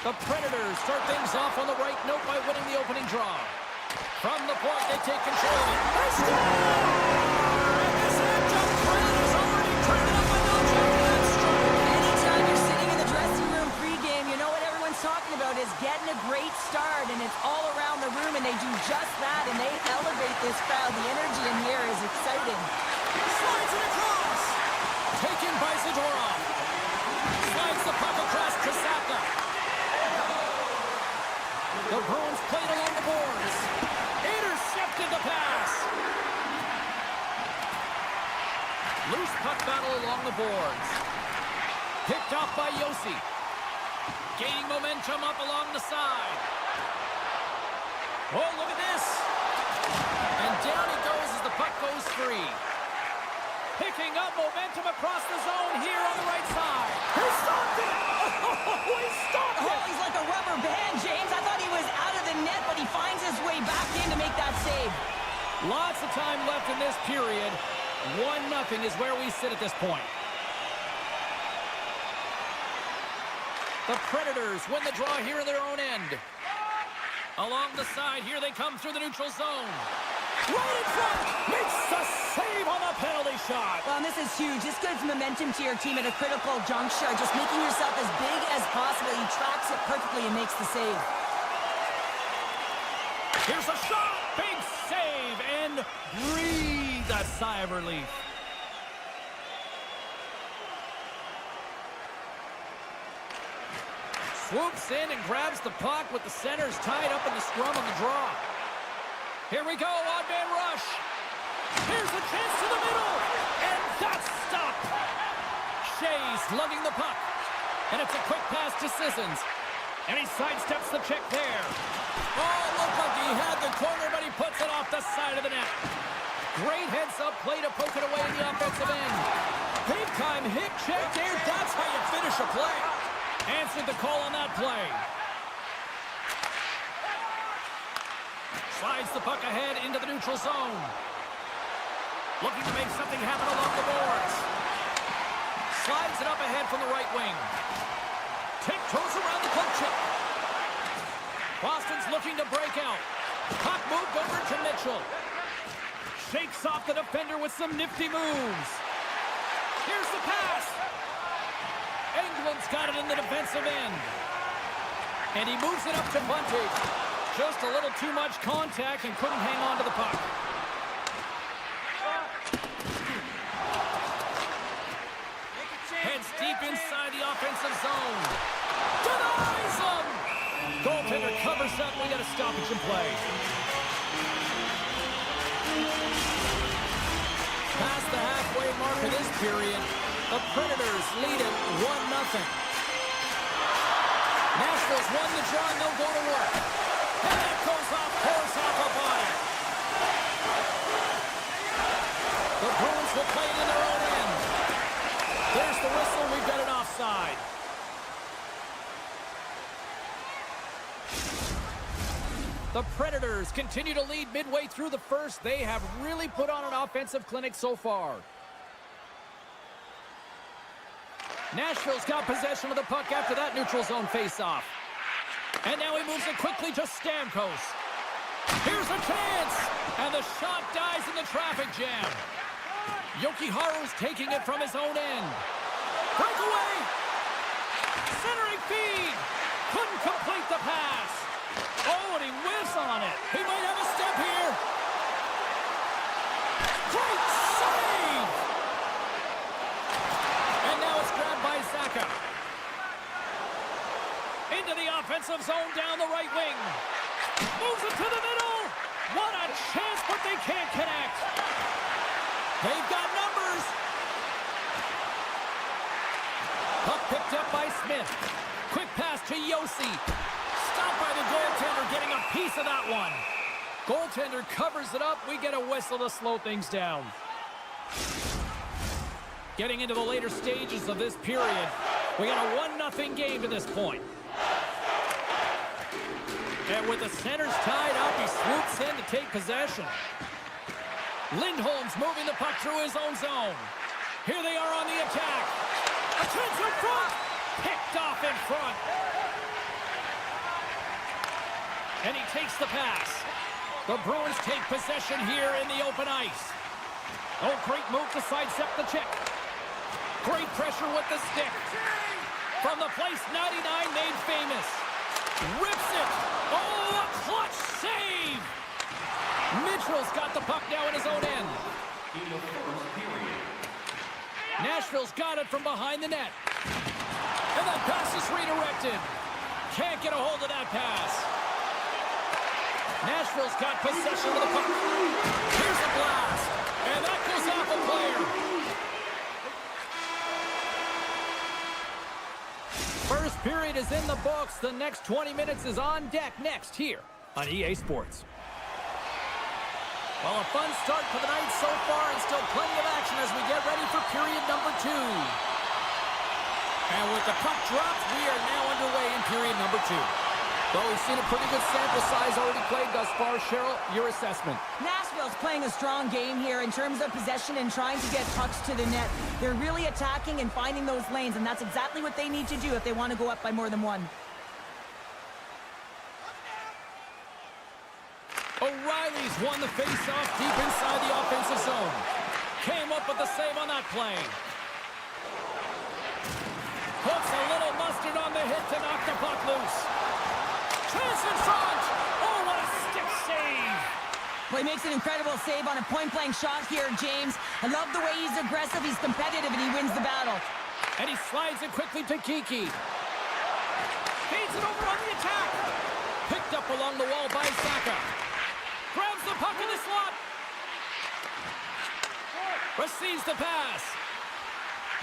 Speaker 1: The Predators start things off on the right note by winning the opening draw. From the point, they take control of it. They score! And this adjunct Predators already turned up a notch after that start.
Speaker 2: Anytime you're sitting in the dressing room pregame, you know what everyone's talking about is getting a great start, and it's all around the room, and they do just that, and they elevate this crowd. The energy in here is exciting.
Speaker 1: Slides it across. Taken by Zadorov. Slides the puck across to Saka. The Bruins played along the boards. Intercepted the pass. Loose puck battle along the boards. Picked off by Yossi. Gaining momentum up along the side. Oh, look at this. And down he goes as the puck goes free. Picking up momentum across the zone here on the right side. He stopped it! Oh, he stopped it!
Speaker 2: Oh, he's like a rubber band, James. I thought he was out of the net, but he finds his way back in to make that save.
Speaker 1: Lots of time left in this period. 1-0 is where we sit at this point. The Predators win the draw here in their own end. Along the side, here they come through the neutral zone. Right in front! Makes the save on the penalty shot.
Speaker 2: Well, and this is huge. This gives momentum to your team at a critical juncture. Just making yourself as big as possible. He tracks it perfectly and makes the save.
Speaker 1: Here's a shot! Big save! And breathe a sigh of relief. Swoops in and grabs the puck with the centers tied up in the scrum on the draw. Here we go, odd man rush. Here's a chance to the middle, and that's stopped. Shea's lugging the puck, and it's a quick pass to Sissons. And he sidesteps the check there. Oh, looked like he had the corner, but he puts it off the side of the net. Great heads-up play to poke it away in the offensive end. Big-time hip check there. That's how you finish a play. Answered the call on that play. Slides the puck ahead into the neutral zone. Looking to make something happen along the boards. Slides it up ahead from the right wing. Tiptoes around the puck chip. Boston's looking to break out. Puck moved over to Mitchell. Shakes off the defender with some nifty moves. Here's the pass. England's got it in the defensive end. And he moves it up to Bunty. Just a little too much contact and couldn't hang on to the puck. Heads deep inside the offensive zone. Denies him! Goaltender covers up. We got a stoppage in play. Past the halfway mark of this period, the Predators lead it 1-0. Nashville's won the draw and they'll go to work. And that goes off, pours off a body. The Bruins will play it in their own end. There's the whistle. We've got an offside. The Predators continue to lead midway through the first. They have really put on an offensive clinic so far. Nashville's got possession of the puck after that neutral zone face-off. And now he moves it quickly to Stamkos. Here's a chance! And the shot dies in the traffic jam. Jokiharju's taking it from his own end. Breakaway! Centering feed! Couldn't complete the pass. Oh, and he whiffs on it. He might have a step here. Great save! And now it's grabbed by Saka. Into the offensive zone down the right wing. Moves it to the middle. What a chance, but they can't connect. They've got numbers. Puck picked up by Smith. Quick pass to Yossi. Stopped by the goaltender, getting a piece of that one. Goaltender covers it up. We get a whistle to slow things down. Getting into the later stages of this period, we got a 1-0 game to this point. And with the centers tied up, he swoops in to take possession. Lindholm's moving the puck through his own zone. Here they are on the attack. A chance in front. Picked off in front. And he takes the pass. The Bruins take possession here in the open ice. Oh, great move to sidestep the check. Great pressure with the stick. From the place 99 made famous. Rips it. Oh, a clutch save. Mitchell's got the puck now in his own end. Nashville's got it from behind the net. And that pass is redirected. Can't get a hold of that pass. Nashville's got possession of the puck. Here's a blast. And that goes off a player. First period is in the books. The next 20 minutes is on deck next here on EA Sports. Well, a fun start to the night so far and still plenty of action as we get ready for period number 2. And with the puck dropped, we are now underway in period number 2. Well, we've seen a pretty good sample size already played thus far. Cheryl, your assessment.
Speaker 2: Nashville's playing a strong game here in terms of possession and trying to get pucks to the net. They're really attacking and finding those lanes, and that's exactly what they need to do if they want to go up by more than one.
Speaker 1: O'Reilly's won the face-off deep inside the offensive zone. Came up with the save on that play. Puts a little mustard on the hit to knock the puck loose. Chance in front. Oh, what a stick save.
Speaker 2: Well, he makes an incredible save on a point-blank shot here, James. I love the way he's aggressive, he's competitive, and he wins the battle.
Speaker 1: And he slides it quickly to Kiki. Feeds it over on the attack. Picked up along the wall by Saka. Grabs the puck in the slot. Receives the pass.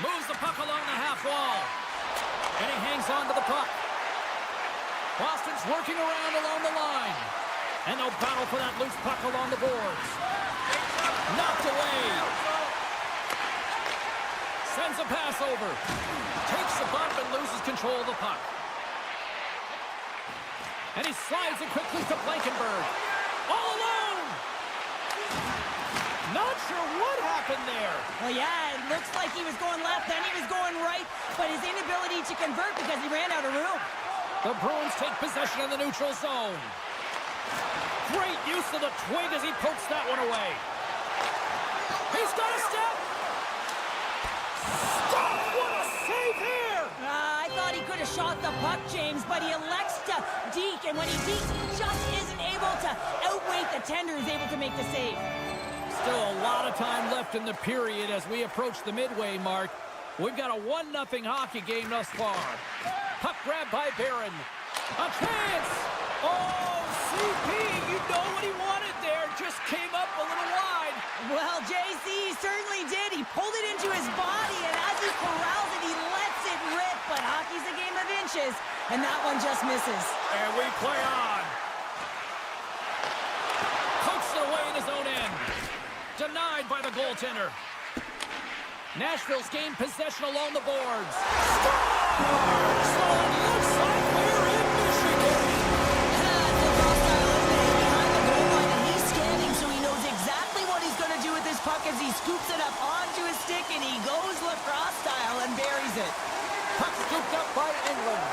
Speaker 1: Moves the puck along the half wall. And he hangs on to the puck. Boston's working around along the line. And they'll battle for that loose puck along the boards. Knocked away. Sends a pass over. Takes a bump and loses control of the puck. And he slides it quickly to Blankenberg. All alone! Not sure what happened there.
Speaker 2: Well, yeah, it looks like he was going left, then he was going right, but his inability to convert because he ran out of room.
Speaker 1: The Bruins take possession of the neutral zone. Great use of the twig as he pokes that one away. He's got a step. Stop! What a save here!
Speaker 2: I thought he could have shot the puck, James, but he elects to deke, and when he dekes, he just isn't able to outweight the tender who's able to make the save.
Speaker 1: Still a lot of time left in the period as we approach the midway mark. We've got a 1-0 hockey game thus far. Puck grab by Barron. A chance! Oh, CP, you know what he wanted there. Just came up a little wide.
Speaker 2: Well, JC certainly did. He pulled it into his body, and as he corrals it, he lets it rip. But hockey's a game of inches, and that one just misses.
Speaker 1: And we play on. Pokes it away in his own end. Denied by the goaltender. Nashville's gained possession along the boards. Scores! So it looks like we're in Michigan.
Speaker 2: That's a hostile opening behind the goal line, and he's scanning, so he knows exactly what he's going to do with this puck as he scoops it up onto his stick, and he goes lacrosse style and buries it.
Speaker 1: Puck scooped up by England.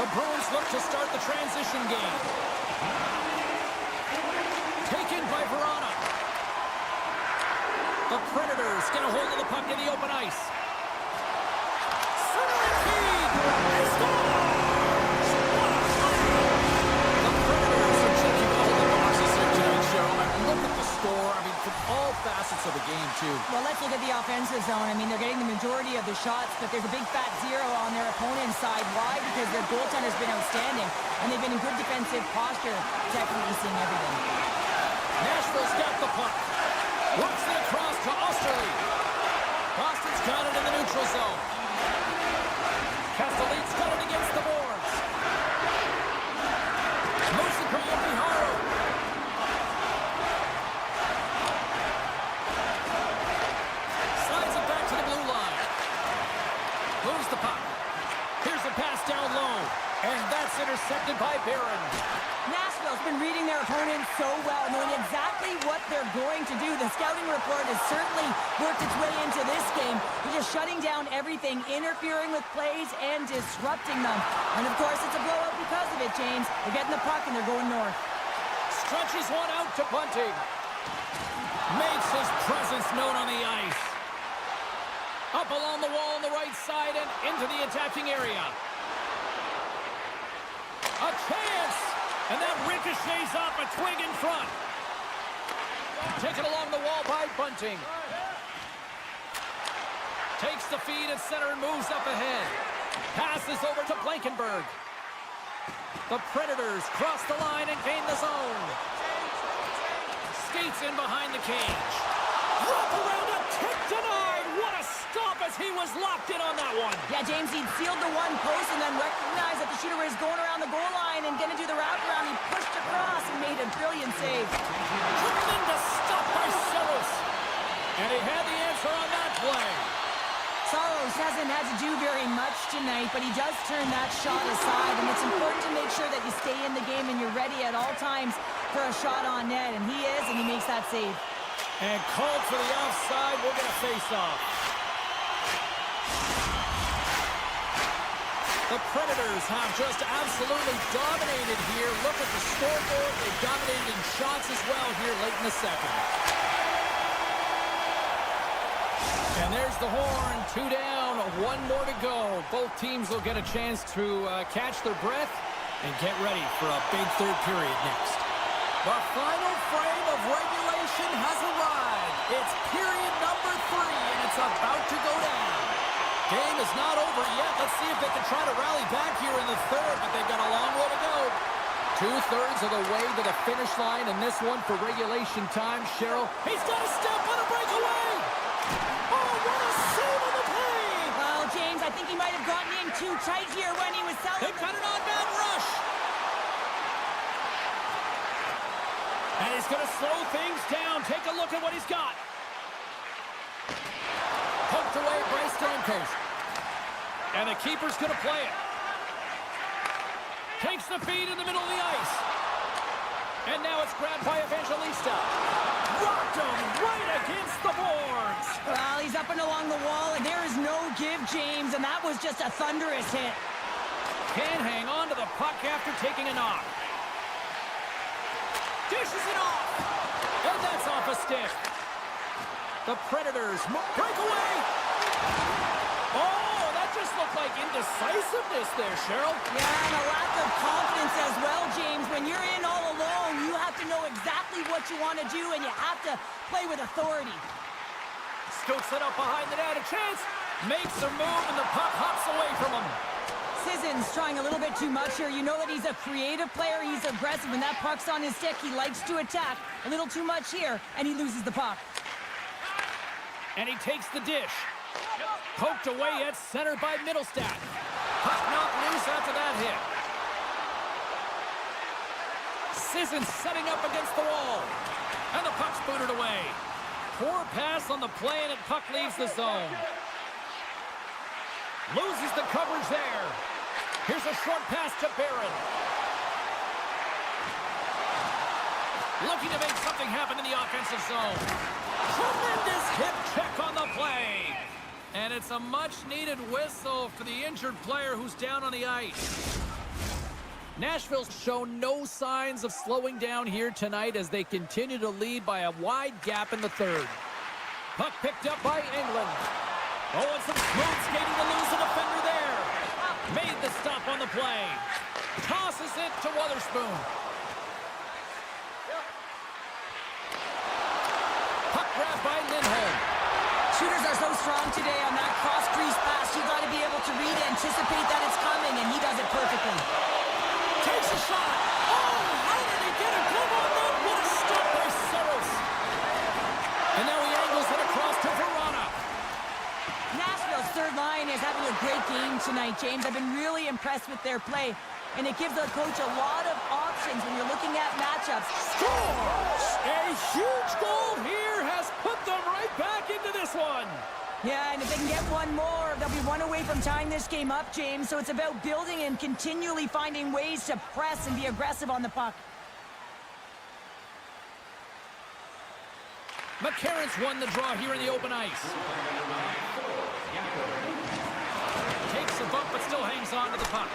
Speaker 1: The Bruins look to start the transition game. Taken by Verona. The Predators get a hold of the puck in the open ice. Center feed! He scores! The Predators are checking all the boxes here tonight, Cheryl. I mean, look at the score. I mean, from all facets of the game, too.
Speaker 2: Well, let's look at the offensive zone. I mean, they're getting the majority of the shots, but there's a big fat zero on their opponent's side. Why? Because their goaltender's been outstanding, and they've been in good defensive posture, technically seeing everything.
Speaker 1: Nashville's got the puck. Works it across to Osterley. Boston's got it in the neutral zone. Castellit's got it against the boards. Moves it by Yoshihiro. Slides it back to the blue line. Moves the puck. Here's a pass down low. And that's intercepted by Barron.
Speaker 2: Nashville's been reading their opponents so well, knowing exactly what they're going to do. The scouting report has certainly worked its way into this game. They're just shutting down everything, interfering with plays, and disrupting them. And, of course, it's a blowout because of it, James. They're getting the puck, and they're going north.
Speaker 1: Stretches one out to Bunting. Makes his presence known on the ice. Up along the wall on the right side and into the attacking area. A chance! And that ricochets off a twig in front. Taken along the wall by Bunting. Takes the feed at center and moves up ahead. Passes over to Blankenberg. The Predators cross the line and gain the zone. Skates in behind the cage. Wrap around a tick denied. What a stop as he was locked in on that one.
Speaker 2: Yeah, James, he'd sealed the one post and then recognized that the shooter was going around the goal line and going to do the wraparound. He pushed across and made a brilliant save.
Speaker 1: Tremendous stop by Saros. And he had the answer on that play.
Speaker 2: Saros hasn't had to do very much tonight, but he does turn that shot aside, and it's important to make sure that you stay in the game and you're ready at all times for a shot on net, and he is, and he makes that save.
Speaker 1: And called for the offside. We'll get a face-off. The Predators have just absolutely dominated here. Look at the scoreboard. They've dominated in shots as well here late in the second. And there's the horn. 2 down, 1 more to go. Both teams will get a chance to catch their breath and get ready for a big third period next. The final frame of regulation has arrived. It's period number 3, and it's about to go down. Game is not over yet. Let's see if they can try to rally back here in the third, but they've got a long way to go. 2/3 of the way to the finish line, and this one for regulation time. Cheryl, he's got a step on a breakaway. Oh, what a save on the play.
Speaker 2: Well, James, I think he might have gotten in too tight here when he was selling.
Speaker 1: They've got an on-man rush. And he's going to slow things down. Take a look at what he's got. Poked away by Stamkos. And the keeper's going to play it. Takes the feed in the middle of the ice. And now it's grabbed by Evangelista. Rocked him right against the boards.
Speaker 2: Well, he's up and along the wall, and there is no give, James, and that was just a thunderous hit.
Speaker 1: Can't hang on to the puck after taking a knock. Dishes it off. And that's off a stick. The Predators break away. Oh, that just looked like indecisiveness there, Cheryl.
Speaker 2: Yeah, and a lack of confidence as well, James. When you're in all alone, you have to know exactly what you want to do, and you have to play with authority.
Speaker 1: Scoots it up behind the net. A chance. Makes a move, and the puck hops away from him.
Speaker 2: Sissen's trying a little bit too much here. You know that he's a creative player. He's aggressive. When that puck's on his stick, he likes to attack. A little too much here, and he loses the puck.
Speaker 1: And he takes the dish. Poked away at center by Middlestat. Puck knocked loose after that hit. Sisson setting up against the wall. And the puck's booted away. Poor pass on the play, and the puck leaves the zone. Loses the coverage there. Here's a short pass to Barron. Looking to make something happen in the offensive zone. Tremendous hip check on the play. And it's a much-needed whistle for the injured player who's down on the ice. Nashville's shown no signs of slowing down here tonight as they continue to lead by a wide gap in the third. Puck picked up by England. Oh, and some smooth skating to lose a defender there. Made the stop on the play. Tosses it to Wotherspoon. Puck grabbed by Lindholm.
Speaker 2: Shooters are so strong today on that cross-crease pass. You got to be able to read, anticipate that it's coming, and he does it perfectly.
Speaker 1: Takes a shot. Oh, how did he get a glove on that? What a stop by Saros. And now he angles it across to Verona.
Speaker 2: Nashville's third line is having a great game tonight, James. I've been really impressed with their play, and it gives the coach a lot of options when you're looking at matchups.
Speaker 1: Scores! A huge goal here has put them right back into this one.
Speaker 2: Yeah, and if they can get one more, they'll be one away from tying this game up, James. So it's about building and continually finding ways to press and be aggressive on the puck.
Speaker 1: McCarron's won the draw here in the open ice. Takes a bump, but still hangs on to the puck.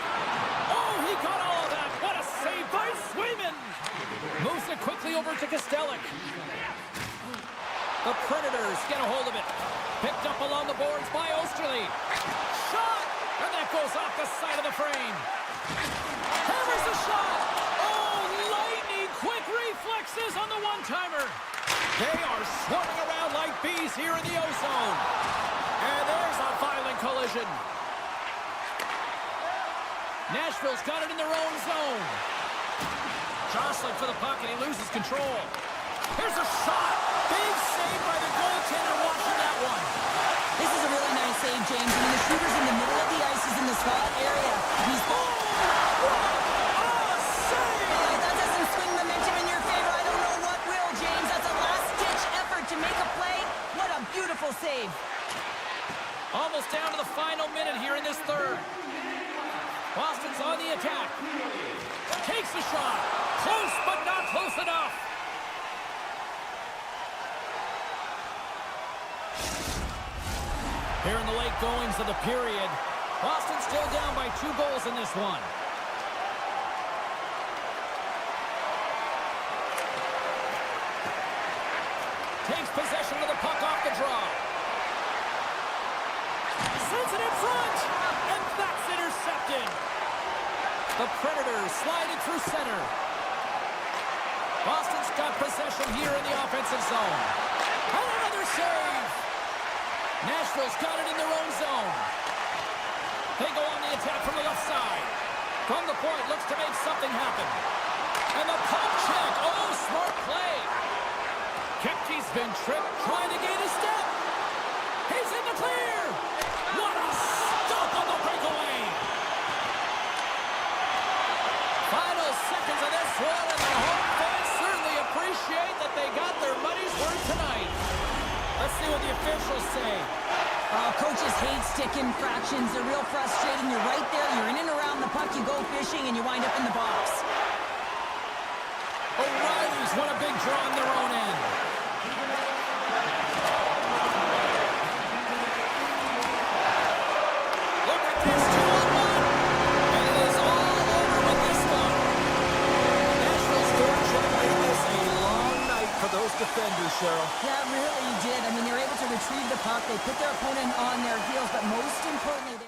Speaker 1: Oh, he got all of that. What a save by Swayman. Moves it quickly over to Kostelic. The Predators get a hold of it. Picked up along the boards by Osterley. Shot! And that goes off the side of the frame. Hammers the shot! Oh, lightning quick reflexes on the one-timer. They are swarming around like bees here in the O-zone. And there's a violent collision. Nashville's got it in their own zone. Jostling for the puck, and he loses control. Here's a shot! Big save by the goaltender watching that one.
Speaker 2: This is a really nice save, James. I mean, the shooter's in the middle of the ice. He's in the slot area. He's...
Speaker 1: Save!
Speaker 2: That doesn't swing momentum in your favor. I don't know what will, James. That's a last-ditch effort to make a play. What a beautiful save.
Speaker 1: Almost down to the final minute here in this third. Boston's on the attack. Takes the shot. Close, but not close enough. Here in the late goings of the period, Boston still down by 2 goals in this one. Takes possession of the puck off the draw. Sends it in front, and that's intercepted. The Predators sliding through center. Boston's got possession here in the offensive zone. And another save. Nashville's got it in their own zone. They go on the attack from the left side. From the point, looks to make something happen. And the pump check. Oh, smart play. Kepke's been tripped, trying to gain a step. He's in the clear. What a stop on the breakaway. Final seconds of this one, and the home fans certainly appreciate that they got their money's worth tonight. Let's see what the officials say.
Speaker 2: Coaches hate stick infractions. They're real frustrating. You're right there. You're in and around the puck. You go fishing, and you wind up in the box.
Speaker 1: O'Reilly's won a big draw on their own end. Look at this 2-on-1. And it is all over with this one. Nashville's forecheck made this a long night for those defenders, Cheryl.
Speaker 2: Yeah, really did. I mean, they were able to retrieve the puck. They put their opponent on their heels, but most importantly, they...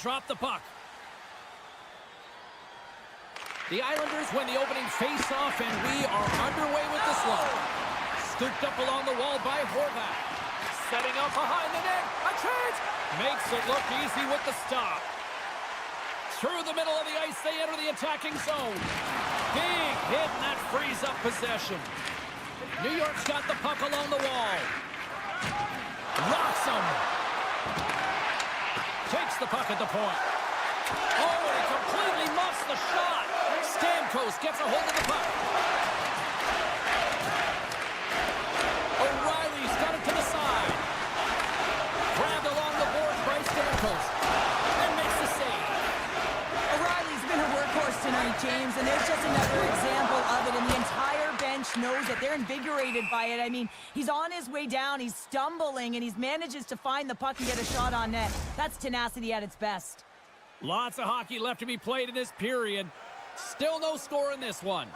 Speaker 1: drop the puck. The Islanders win the opening face-off, and we are underway with this one. Scooped up along the wall by Horvat. Setting up behind the net. A chance! Makes it look easy with the stop. Through the middle of the ice, they enter the attacking zone. Big hit, and that frees up possession. New York's got the puck along the wall. Rocks him. Takes the puck at the point. Oh, he completely muffs the shot. Stamkos gets a hold of the puck. O'Reilly's got it to the side. Grabbed along the boards by Stamkos. And makes the save.
Speaker 2: O'Reilly's been a workhorse tonight, James, and there's just another example of it, and the entire bench knows it. They're invigorated by it. I mean, he's on his way down, he's stumbling, and he manages to find the puck and get a shot on net. That's tenacity at its best.
Speaker 1: Lots of hockey left to be played in this period. Still no score in this one.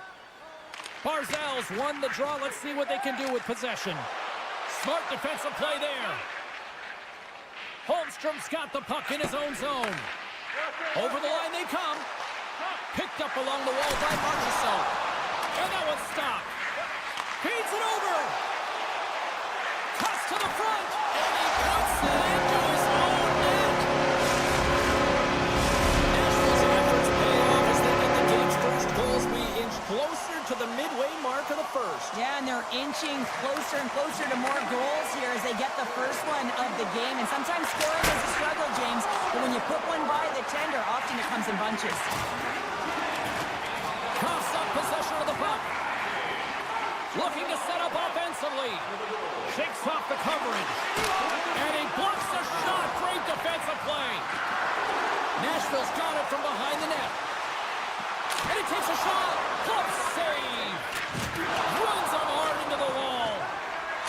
Speaker 1: Barzal's won the draw. Let's see what they can do with possession. Smart defensive play there. Holmstrom's got the puck in his own zone. Over the line they come. Picked up along the wall by Marchessault. And that one's stopped. Feeds it over. Cuts to the front. And he puts it into his own net. Nashville's efforts pay off as they get the game's first goals. We inch closer to the midway mark of the first.
Speaker 2: Yeah, and they're inching closer and closer to more goals here as they get the first one of the game. And sometimes scoring is a struggle, James. But when you put one by the tender, often it comes in bunches.
Speaker 1: Coughs up possession of the puck. Looking to set up offensively. Shakes off the coverage. And he blocks the shot. Great defensive play. Nashville's got it from behind the net. And he takes a shot. Glove save. Runs him hard into the wall.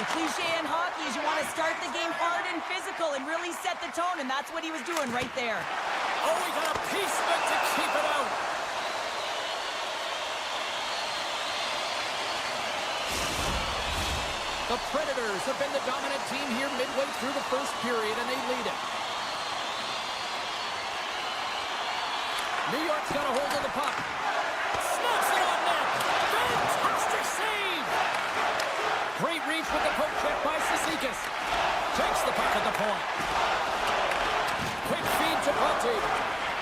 Speaker 2: The cliche in hockey is you want to start the game hard and physical and really set the tone, and that's what he was doing right there.
Speaker 1: Oh, he got a piece of it to keep it out. The Predators have been the dominant team here midway through the first period, and they lead it. New York's got a hold of the puck. Snaps it on net. Fantastic save. Great reach with the poke check by Cizikas. Takes the puck at the point. Quick feed to Bunty.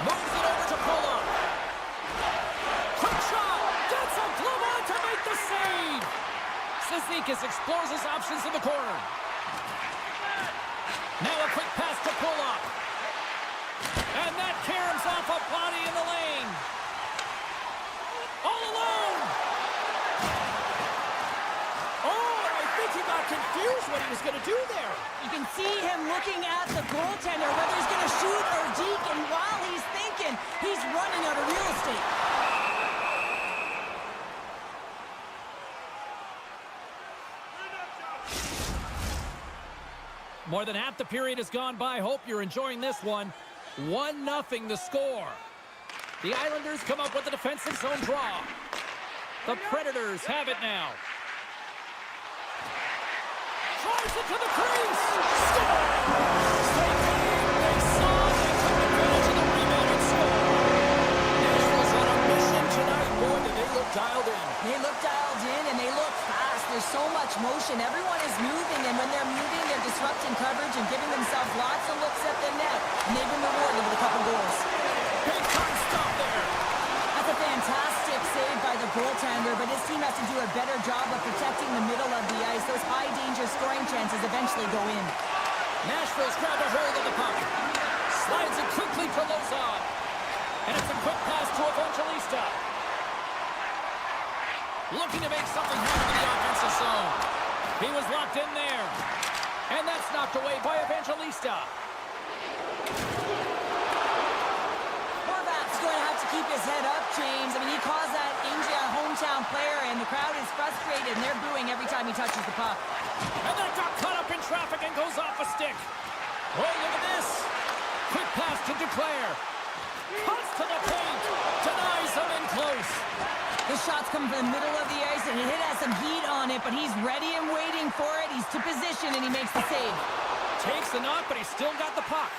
Speaker 1: Moves it over to Pulla. Quick shot. Gets a glove on to make the save. Cizikas explores his options in the corner. Now a quick pass to Pulla. And that caroms off a body in the lane. All alone. Oh, I think he got confused what he was going to do there.
Speaker 2: You can see him looking at the goaltender, whether he's going to shoot or deke, and while he's thinking, he's running out of real estate.
Speaker 1: More than half the period has gone by. Hope you're enjoying this one. 1-0 the score. The Islanders come up with a defensive zone draw. The Predators have it now. Drives it to the crease. Score! They saw they took advantage of the rebound and scored. Nashville's on a mission tonight. Boy, did they look dialed in.
Speaker 2: They look dialed in and they look fast. There's so much motion. Everyone is moving, and when they're moving, they're disrupting coverage and giving themselves lots of looks at the net. And they've been rewarded with a couple goals.
Speaker 1: Big time stop there.
Speaker 2: That's a fantastic save by the goaltender, but his team has to do a better job of protecting the middle of the ice. Those high-danger scoring chances eventually go in.
Speaker 1: Nashville's grabbed a hold of the puck. Slides it quickly to Lozon. And it's a quick pass to Evangelista. Looking to make something happen in the offensive zone. He was locked in there. And that's knocked away by Evangelista.
Speaker 2: Horvat's going to have to keep his head up, James. I mean, he caused that injury on a hometown player, and the crowd is frustrated, and they're booing every time he touches the puck.
Speaker 1: And that got caught up in traffic and goes off a stick. Oh, look at this. Quick pass to Duclair. Cuts to the paint. Denies him in close.
Speaker 2: The shot's coming from the middle of the ice, and it has some heat on it, but he's ready and waiting for it. He's to position, and he makes the save.
Speaker 1: Takes the knock, but he's still got the puck.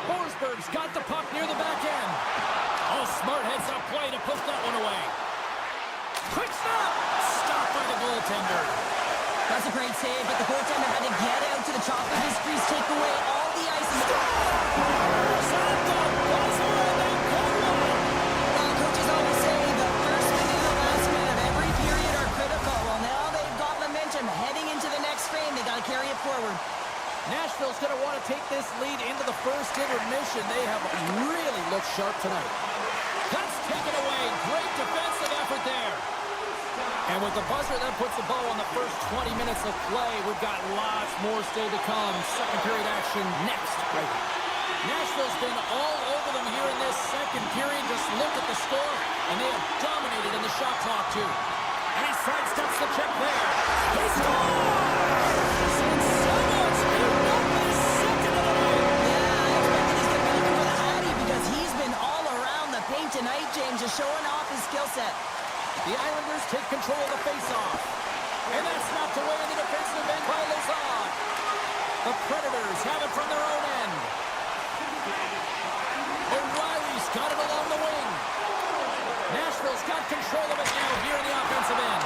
Speaker 1: Forsberg's got the puck near the back end. Oh, smart heads-up play to push that one away. Quick stop! Stopped by the goaltender.
Speaker 2: That's a great save, but the goaltender had to get out to the top of his crease, take away all the ice. Coaches always say the first minute and the last minute of every period are critical. Well, now they've got momentum heading into the next frame. They got to carry it forward.
Speaker 1: Nashville's going to want to take this lead into the first intermission. They have really looked sharp tonight. That's taken away. Great defensive effort there. And with the buzzer, that puts the bow on the first 20 minutes of play. We've got lots more still to come. Second period action next. Right. Nashville's been all over them here in this second period. Just look at the score, and they have dominated in the shot clock, too. And he sidesteps the check there. He scores! And someone's picked up his second of the night.
Speaker 2: Yeah, I expected he's going to be looking for the Hattie because he's been all around the paint tonight, James, just showing off his skill set.
Speaker 1: The Islanders take control of the faceoff. And that's knocked away in the defensive end by Lazard. The Predators have it from their own end. O'Reilly's got it along the wing. Nashville's got control of it now here in the offensive end.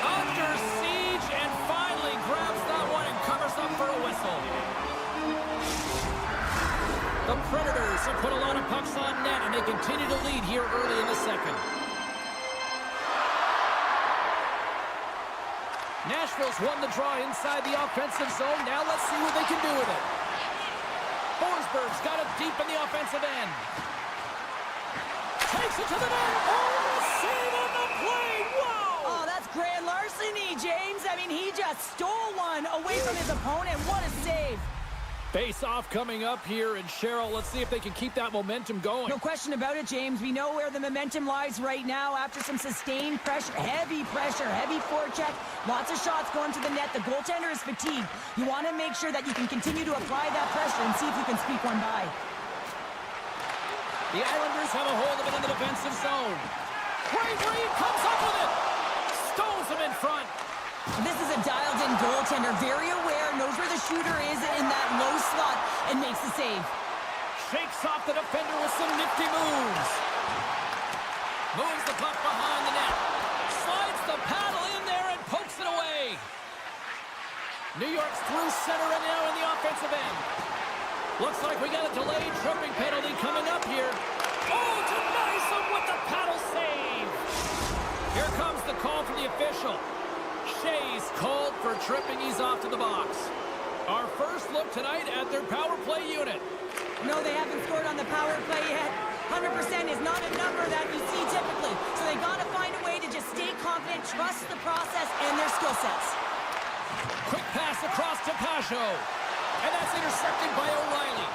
Speaker 1: Under siege and finally grabs that one and covers up for a whistle. The Predators have put a lot of pucks on net and they continue to lead here early in the second. Nashville's won the draw inside the offensive zone. Now let's see what they can do with it. Forsberg's got it deep in the offensive end. Takes it to the net. Oh, a save on the play. Whoa!
Speaker 2: Oh, that's grand larceny, James. I mean, he just stole one away from his opponent. What a save.
Speaker 1: Face-off coming up here, and Cheryl, let's see if they can keep that momentum going.
Speaker 2: No question about it, James. We know where the momentum lies right now after some sustained pressure, heavy forecheck, lots of shots going to the net. The goaltender is fatigued. You want to make sure that you can continue to apply that pressure and see if you can squeak one by.
Speaker 1: The Islanders have a hold of it in the defensive zone. Great read, comes up with it. Stones him in front.
Speaker 2: This is a dialed-in goaltender, very aware, knows where the shooter is in that low slot, and makes the save.
Speaker 1: Shakes off the defender with some nifty moves. Moves the puck behind the net. Slides the paddle in there and pokes it away. New York's through center and now in the offensive end. Looks like we got a delayed tripping penalty coming up here. Oh, denies him with the paddle save. Here comes the call from the official. Shea's called for tripping. He's off to the box. Our first look tonight at their power play unit.
Speaker 2: No, they haven't scored on the power play yet. 100% is not a number that you see typically. So they got to find a way to just stay confident, trust the process and their skill sets.
Speaker 1: Quick pass across to Pajot. And that's intercepted by O'Reilly.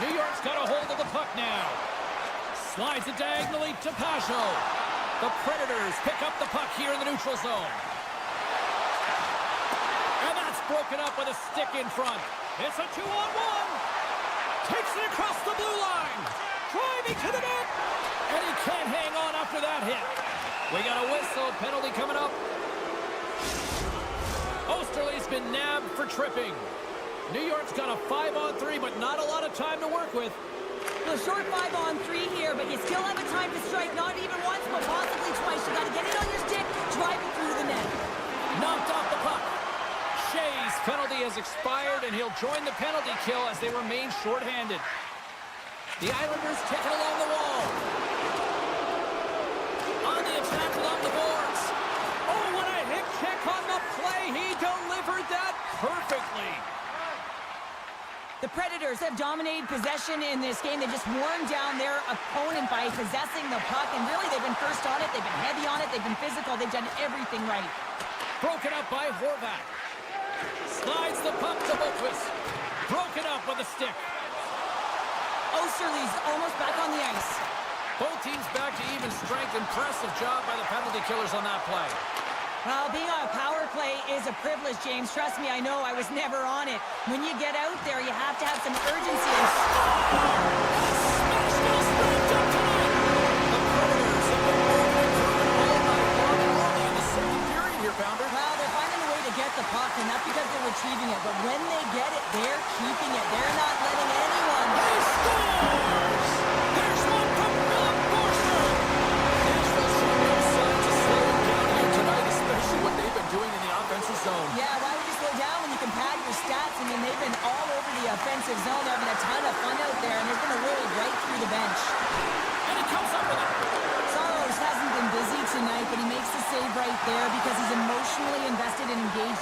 Speaker 1: New York's got a hold of the puck now. Slides it diagonally to Pajot. The Predators pick up the puck here in the neutral zone. And that's broken up with a stick in front. It's a 2-on-1. Takes it across the blue line. Driving to the net. And he can't hang on after that hit. We got a whistle. Penalty coming up. Osterley's been nabbed for tripping. New York's got a 5-on-3, but not a lot of time to work with.
Speaker 2: Well, a short 5-on-3 here, but you still have a time to strike, not even once, but possibly twice. You got to get it on your stick, driving through the net.
Speaker 1: Knocked off the puck. Shea's penalty has expired, and he'll join the penalty kill as they remain shorthanded. The Islanders take it along the wall. On the attack along the boards. Oh, what a hit check on the play. He delivered that perfectly.
Speaker 2: The Predators have dominated possession in this game. They just worn down their opponent by possessing the puck, and really they've been first on it, they've been heavy on it, they've been physical, they've done everything right.
Speaker 1: Broken up by Horvat. Slides the puck to Boquist. Broken up with a stick.
Speaker 2: Osterley's almost back on the ice.
Speaker 1: Both teams back to even strength. Impressive job by the penalty killers on that play.
Speaker 2: Well, being on a power play is a privilege, James. Trust me, I know. I was never on it. When you get out there, you have to have some urgency. And
Speaker 1: Well,
Speaker 2: they're finding a way to get the puck, and that's because they're retrieving it. But when they get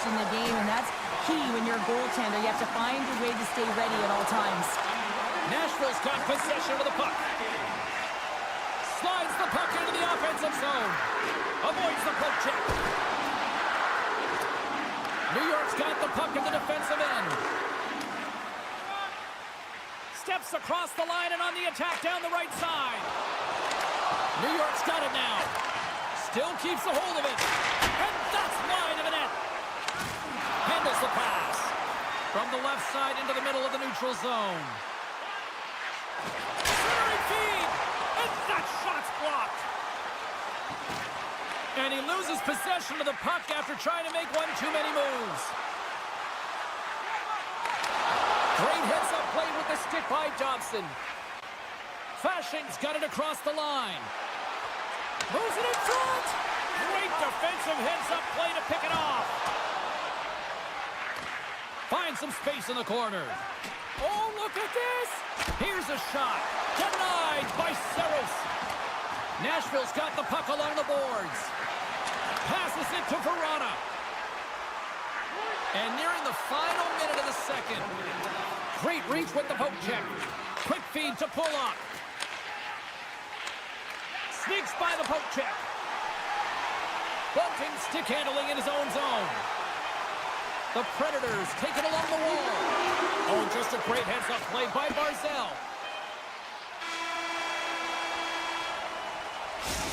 Speaker 2: in the game, and that's key when you're a goaltender. You have to find a way to stay ready at all times.
Speaker 1: Nashville's got possession of the puck. Slides the puck into the offensive zone. Avoids the poke check. New York's got the puck in the defensive end. Steps across the line and on the attack down the right side. New York's got it now. Still keeps a hold of it. And that's wide of the net. Handles the pass. From the left side into the middle of the neutral zone. Centering feed. And that shot's blocked. And he loses possession of the puck after trying to make one too many moves. Great heads-up play with the stick by Dobson. Fashing's got it across the line. Moves it in front. Great defensive heads-up play to pick it off. Finds some space in the corner. Oh, look at this. Here's a shot. Denied by Saros. Nashville's got the puck along the boards. Passes it to Verona. And nearing the final minute of the second. Great reach with the poke check. Quick feed to Pulock. Sneaks by the poke check. Bunting stick handling in his own zone. The Predators take it along the wall. Oh, just a great heads-up play by Barzal.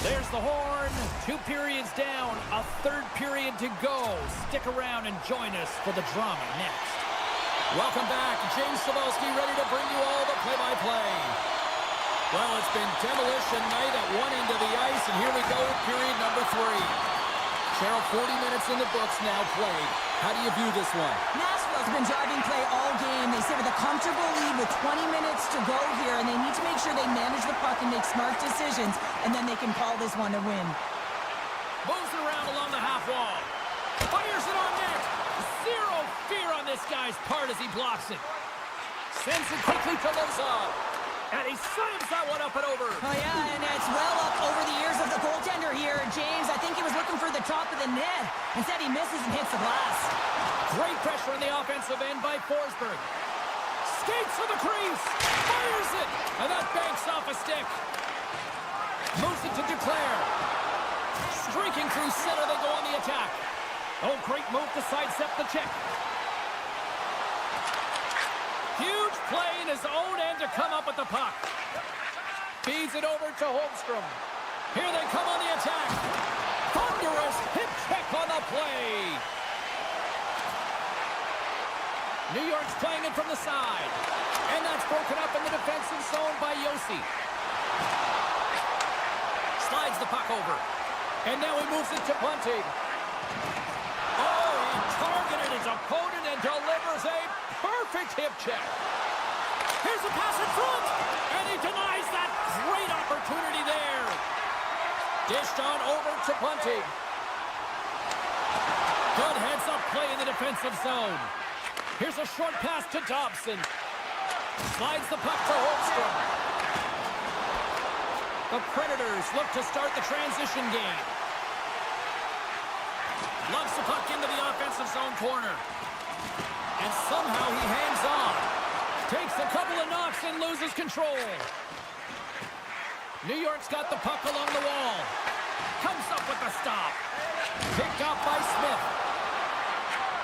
Speaker 1: There's the horn. 2 periods down. A third period to go. Stick around and join us for the drama next. Welcome back. James Cybulski ready to bring you all the play-by-play. Well, it's been demolition night at one end of the ice, and here we go with period number 3. Cheryl, 40 minutes in the books now played. How do you view this one?
Speaker 2: Nashville's been driving play all game. They sit with a comfortable lead with 20 minutes to go here, and they need to make sure they manage the puck and make smart decisions, and then they can call this one a win.
Speaker 1: Moves it around along the half wall. Fires it on net. Zero fear on this guy's part as he blocks it. Sends it quickly to Lozov. And he slams that one up and over.
Speaker 2: Oh, yeah, and it's well up over the ears of the goaltender here, James. I think he was looking for the top of the net. Instead, he misses and hits the glass.
Speaker 1: Great pressure on the offensive end by Forsberg. Skates to the crease. Fires it. And that banks off a stick. Moves it to Duclair. Streaking through center, they go on the attack. Oh, great move to sidestep the check. Huge play in his own end to come up with the puck. Feeds it over to Holmstrom. Here they come on the attack. Thunderous hip check on the play. New York's playing it from the side. And that's broken up in the defensive zone by Yossi. Slides the puck over. And now he moves it to Bunting. Oh, he targeted his opponent and delivers a perfect hip check. Here's a pass in front, and he denies that great opportunity there. Dished on over to Bunting. Good heads-up play in the defensive zone. Here's a short pass to Dobson. Slides the puck to Holmstrom. The Predators look to start the transition game. Loves the puck into the offensive zone corner. And somehow he hangs on. Takes a couple of knocks and loses control. New York's got the puck along the wall. Comes up with the stop. Picked up by Smith.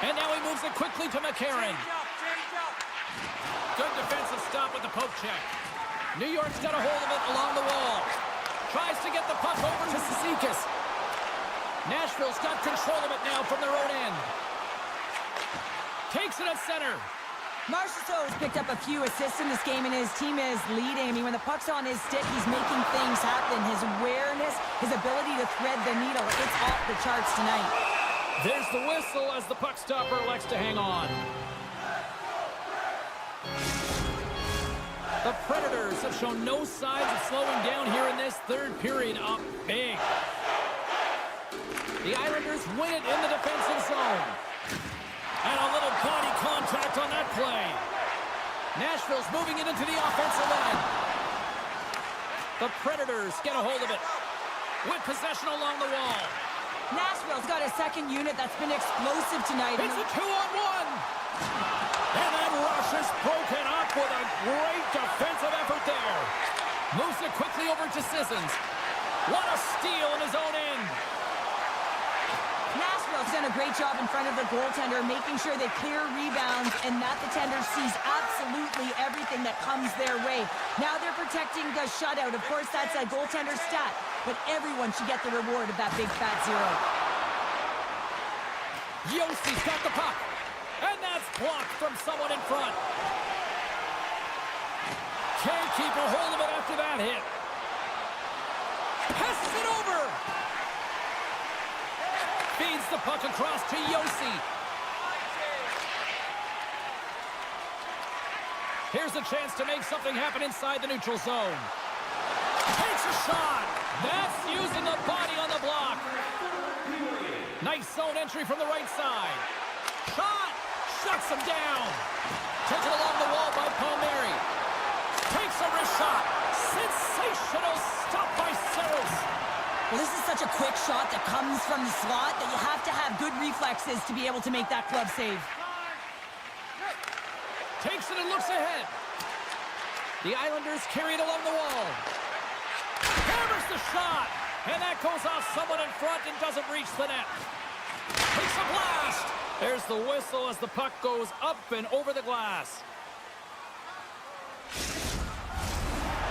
Speaker 1: And now he moves it quickly to McCarron. Good defensive stop with the poke check. New York's got a hold of it along the wall. Tries to get the puck over to Cizikas. Nashville's got control of it now from their own end. Takes it at center.
Speaker 2: Marchessault has picked up a few assists in this game, and his team is leading. I mean, when the puck's on his stick, he's making things happen. His awareness, his ability to thread the needle, it's off the charts tonight.
Speaker 1: There's the whistle as the puck stopper elects to hang on. The Predators have shown no signs of slowing down here in this third period, up big. The Islanders win it in the defensive zone. And a little body contact on that play. Nashville's moving it into the offensive end. The Predators get a hold of it. With possession along the wall.
Speaker 2: Nashville's got a second unit that's been explosive tonight.
Speaker 1: It's a 2-on-1. And that rush is broken up with a great defensive effort there. Moves it quickly over to Sissons. What a steal in his own end.
Speaker 2: Nashville's done a great job in front of the goaltender, making sure they clear rebounds and that the tender sees absolutely everything that comes their way. Now they're protecting the shutout. Of course, that's a goaltender stat, but everyone should get the reward of that big fat zero.
Speaker 1: Yossi's got the puck, and that's blocked from someone in front. Can't keep a hold of it after that hit. Passes it over. Feeds the puck across to Josi. Here's a chance to make something happen inside the neutral zone. Takes a shot. That's using the body on the block. Nice zone entry from the right side. Shot. Shuts him down. Taken along the wall by Palmieri. Takes a wrist shot. Sensational stop by Saros.
Speaker 2: Well, this is such a quick shot that comes from the slot that you have to have good reflexes to be able to make that glove save.
Speaker 1: Takes it and looks ahead. The Islanders carry it along the wall. Hammers the shot. And that goes off someone in front and doesn't reach the net. Takes a blast. There's the whistle as the puck goes up and over the glass.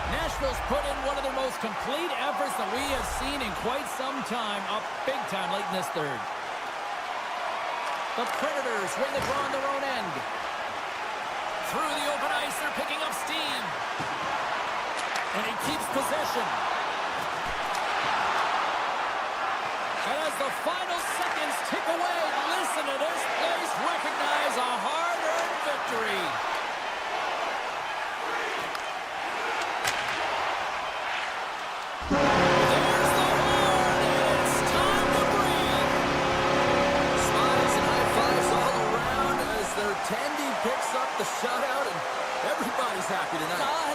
Speaker 1: Nashville's put in one of their most complete efforts that we have seen in quite some time, up big time late in this third. The Predators win the draw on their own end. Through the open ice, they're picking up steam. And he keeps possession. And as the final seconds tick away, listen to this place recognize a hard-earned victory.
Speaker 3: Tandy picks up the shutout, and everybody's happy tonight.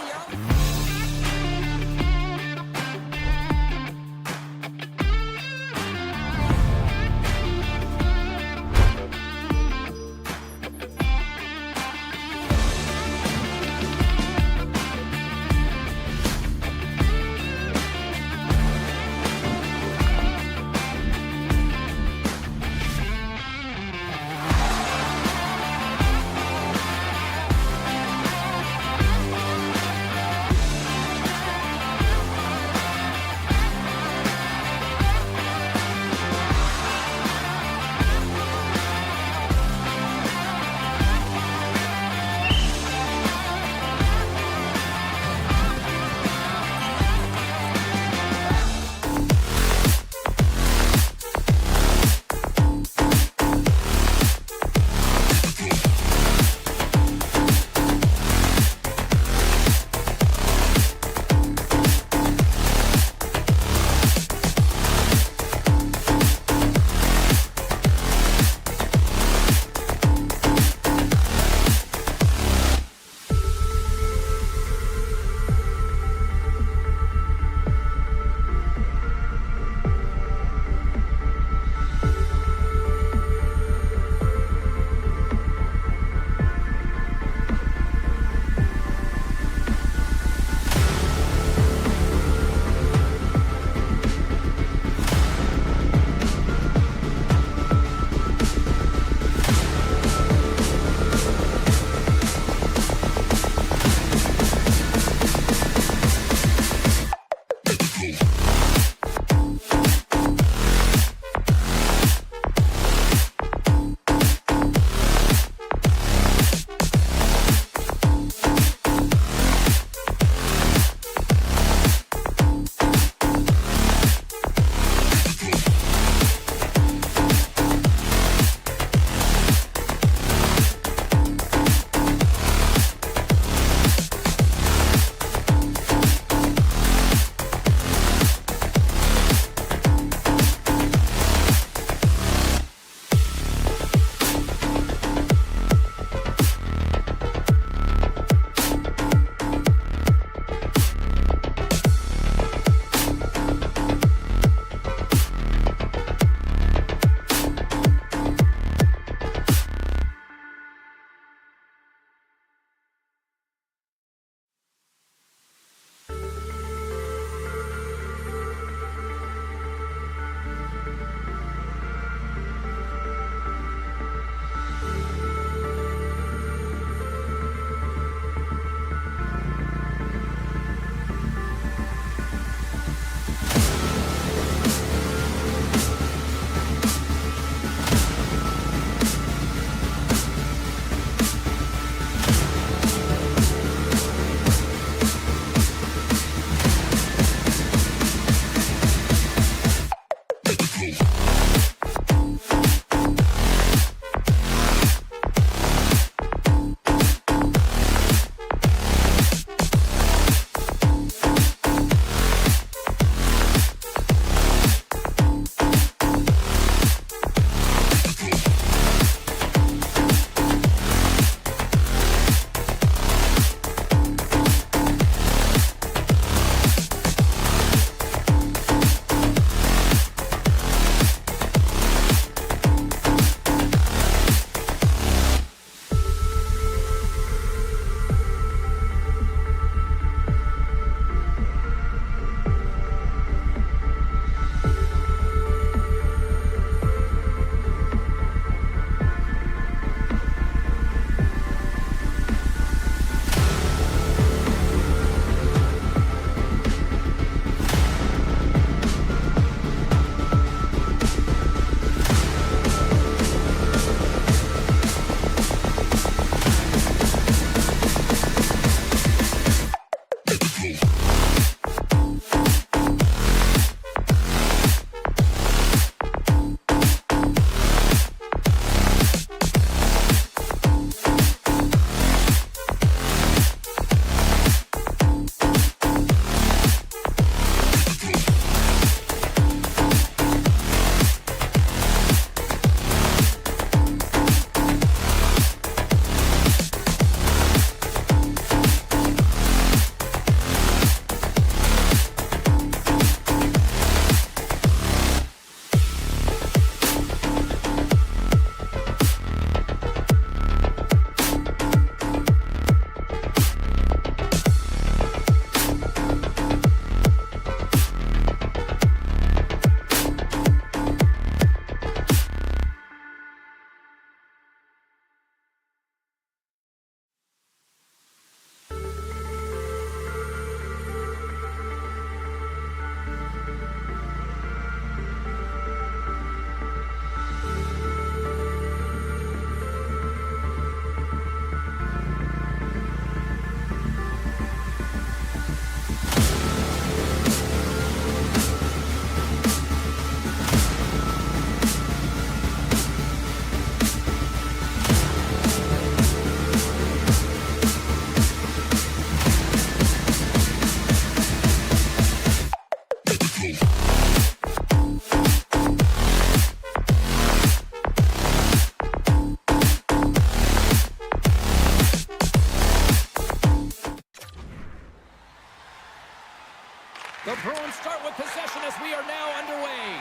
Speaker 1: The Bruins start with possession as we are now underway.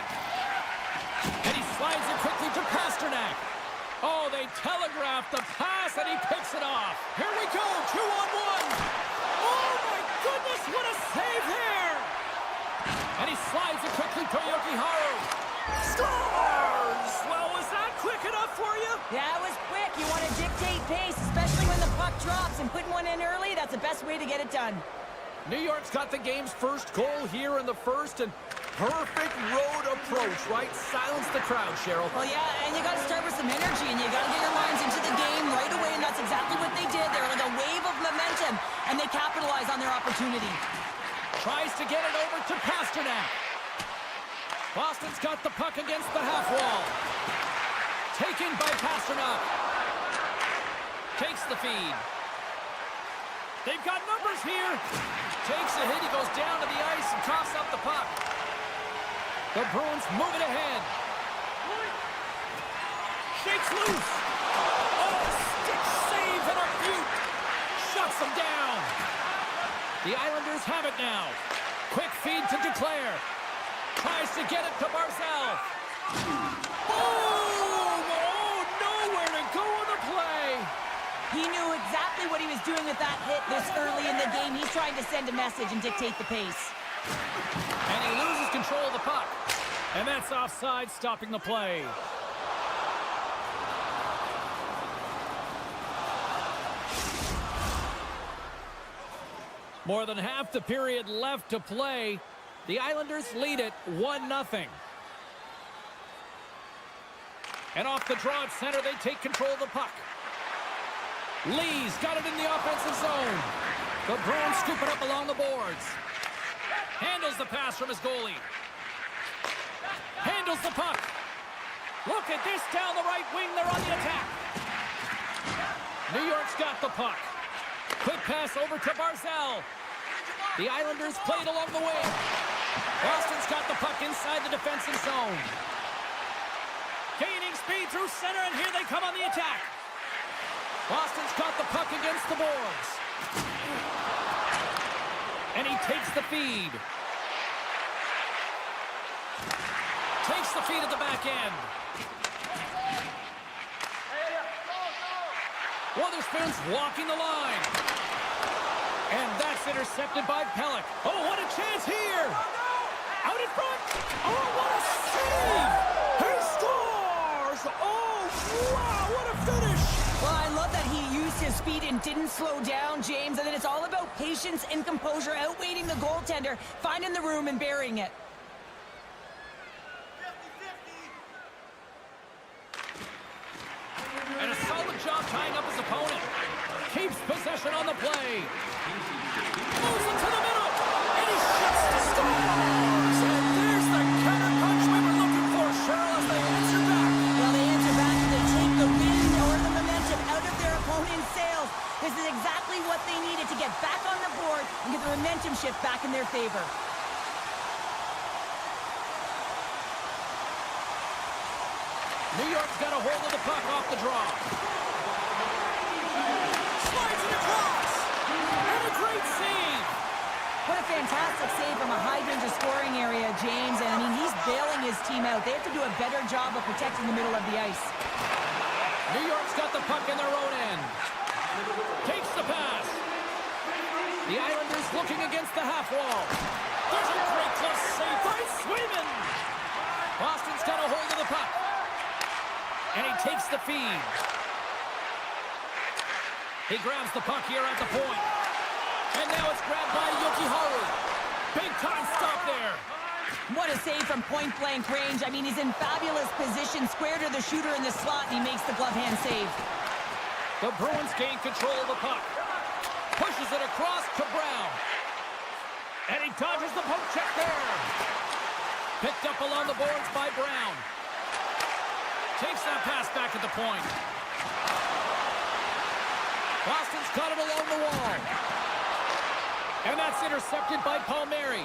Speaker 1: And he slides it quickly to Pasternak. Oh, they telegraph the pass, and he picks it off. Here we go, 2-on-1. Oh, my goodness, what a save there. And he slides it quickly to Jokiharju. Scores! Well, was that quick enough for you?
Speaker 2: Yeah, it was quick. You want to dictate pace, especially when the puck drops, and putting one in early, that's the best way to get it done.
Speaker 1: New York's got the game's first goal here in the first, and perfect road approach, right? Silence the crowd, Cheryl.
Speaker 2: Well, yeah, and you got to start with some energy, and you got to get your lines into the game right away, and that's exactly what they did. They're like a wave of momentum, and they capitalize on their opportunity.
Speaker 1: Tries to get it over to Pasternak. Boston's got the puck against the half wall. Taken by Pasternak. Takes the feed. They've got numbers here. Takes a hit. He goes down to the ice and coughs up the puck. The Bruins move it ahead. Shakes loose. Oh, stick save and a beaut. Shuts them down. The Islanders have it now. Quick feed to Declare. Tries to get it to Barzal. Boom! Oh, nowhere to go on the play.
Speaker 2: He knew exactly what he was doing with that hit this early in the game. He's trying to send a message and dictate the pace.
Speaker 1: And he loses control of the puck. And that's offside, stopping the play. More than half the period left to play. The Islanders lead it 1-0. And off the draw at center, they take control of the puck. Lee's got it in the offensive zone. The Bruins scoop it up along the boards. Handles the pass from his goalie. Handles the puck. Look at this down the right wing. They're on the attack. New York's got the puck. Quick pass over to Barzal. The Islanders played along the wing. Boston's got the puck inside the defensive zone. Gaining speed through center, and here they come on the attack. Boston's got the puck against the boards. And he takes the feed. Takes the feed at the back end. Witherspoon's walking the line. And that's intercepted by Pelech. Oh, what a chance here! Out in front! Oh, what a save! He scores! Oh, wow, what a finish!
Speaker 2: Well, I love that he used his speed and didn't slow down, James. And then it's all about patience and composure, outweighing the goaltender, finding the room and burying it.
Speaker 1: And a solid job tying up his opponent. Keeps possession on the play. Moves into the middle. And he shoots to scores. And there's the counter punch we were looking for, Cheryl, as they answer back.
Speaker 2: Well, they answer back and they take the wind or the momentum out of their opponent's sails. This is exactly what they needed to get back on the board and get the momentum shift back in their favor.
Speaker 1: New York's got a hold of the puck off the draw. Slides it across. And a great save.
Speaker 2: What a fantastic save from a high-danger scoring area, James. And, I mean, he's bailing his team out. They have to do a better job of protecting the middle of the ice.
Speaker 1: New York's got the puck in their own end. Takes the pass. The Islanders looking against the half wall. There's a great close save by Swayman. Boston's got a hold of the puck. And he takes the feed. He grabs the puck here at the point. And now it's grabbed by Jokiharju. Big time stop there.
Speaker 2: What a save from point-blank range. I mean, he's in fabulous position, square to the shooter in the slot, and he makes the glove hand save.
Speaker 1: The Bruins gain control of the puck. Pushes it across to Brown. And he dodges the poke check there. Picked up along the boards by Brown. Takes that pass back at the point. Boston's got it along the wall. And that's intercepted by Palmieri.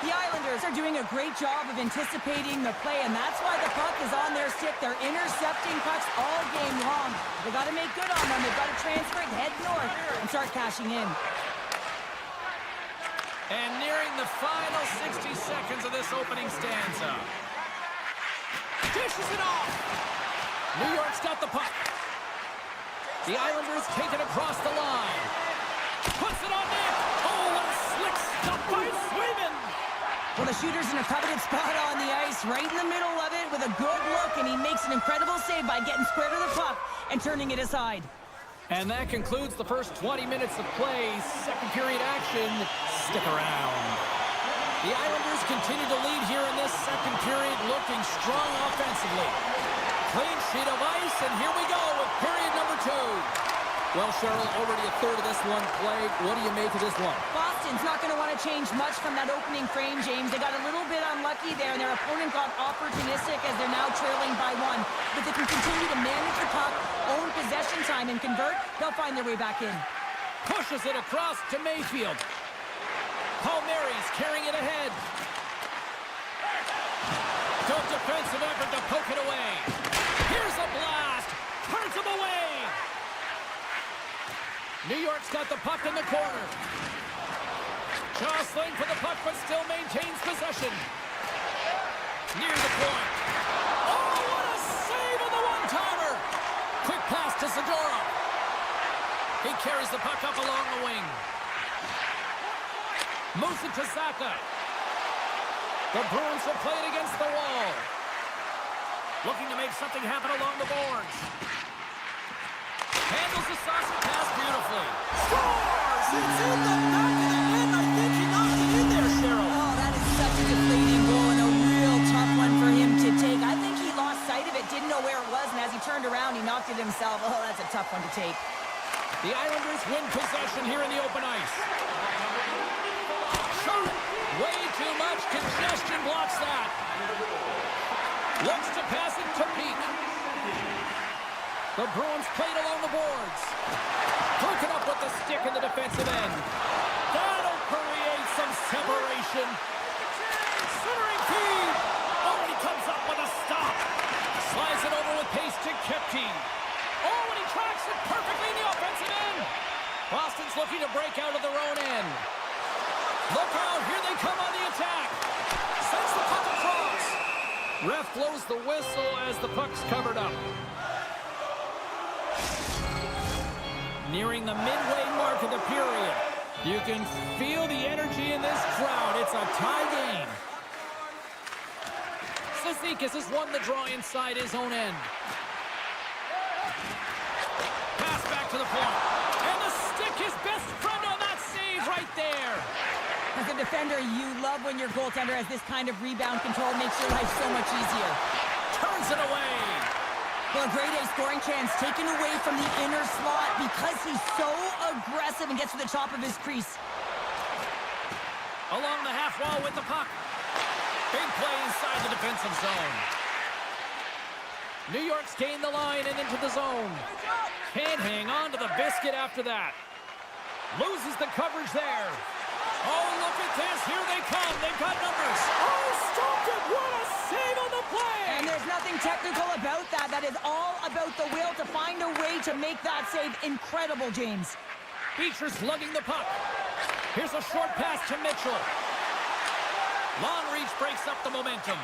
Speaker 2: The Islanders are doing a great job of anticipating the play, and that's why the puck is on their stick. They're intercepting pucks all game long. They got to make good on them. They've got to transfer it, head north, and start cashing in.
Speaker 1: And nearing the final 60 seconds of this opening stanza. Dishes it off. New York's got the puck. The Islanders take it across the line. Puts it on net. Oh, what a slick stop by Swayman.
Speaker 2: Well, the shooter's in a coveted spot on the ice, right in the middle of it with a good look, and he makes an incredible save by getting square to the puck and turning it aside.
Speaker 1: And that concludes the first 20 minutes of play. Second period action. Stick around. The Islanders continue to lead here in this second period, looking strong offensively. Clean sheet of ice, and here we go with period number 2.
Speaker 3: Well, Cheryl, already a third of this one played. What do you make of this one?
Speaker 2: Boston's not going to want to change much from that opening frame, James. They got a little bit unlucky there, and their opponent got opportunistic as they're now trailing by 1. But they can continue to manage the puck, own possession time, and convert. They'll find their way back in.
Speaker 1: Pushes it across to Mayfield. Palmieri's carrying it ahead. Good defensive effort to poke it away. Here's a blast. Turns him away. New York's got the puck in the corner. Jostling for the puck, but still maintains possession. Near the point. Oh, what a save on the one-timer! Quick pass to Zadorov. He carries the puck up along the wing. Moves it to Zaka. The Bruins will play it against the wall. Looking to make something happen along the boards. Handles the saucy pass beautifully. Scores!
Speaker 3: It's in the back of the net. I think he knocked it in there, Cheryl.
Speaker 2: Oh, that is such a deflating goal and a real tough one for him to take. I think he lost sight of it, didn't know where it was, and as he turned around, he knocked it himself. Oh, that's a tough one to take.
Speaker 1: The Islanders win possession here in the open ice. Shot! Way too much congestion blocks that. Looks to pass it to Peak. The Bruins played along the boards. Broken up with the stick in the defensive end. That'll create some separation. Centering feed. Oh, and he comes up with a stop. Slides it over with pace to Kepke. Oh, and he tracks it perfectly in the offensive end. Boston's looking to break out of their own end. Look out, here they come on the attack. Sends the puck across. Ref blows the whistle as the puck's covered up. Nearing the midway mark of the period. You can feel the energy in this crowd. It's a tie game. Cizikas has won the draw inside his own end. Pass back to the point. And the stick is best friend on that save right there.
Speaker 2: As a defender, you love when your goaltender has this kind of rebound control. Makes your life so much easier.
Speaker 1: Turns it away.
Speaker 2: Well, a grade A scoring chance taken away from the inner slot because he's so aggressive and gets to the top of his crease.
Speaker 1: Along the half wall with the puck. Big play inside the defensive zone. New York's gained the line and into the zone. Can't hang on to the biscuit after that. Loses the coverage there. Oh, look at this. Here they come. They've got numbers. Oh, stopped it. What a save on the play.
Speaker 2: And there's nothing technical about that. That is all about the will to find a way to make that save incredible, James.
Speaker 1: Beecher's lugging the puck. Here's a short pass to Mitchell. Long reach breaks up the momentum.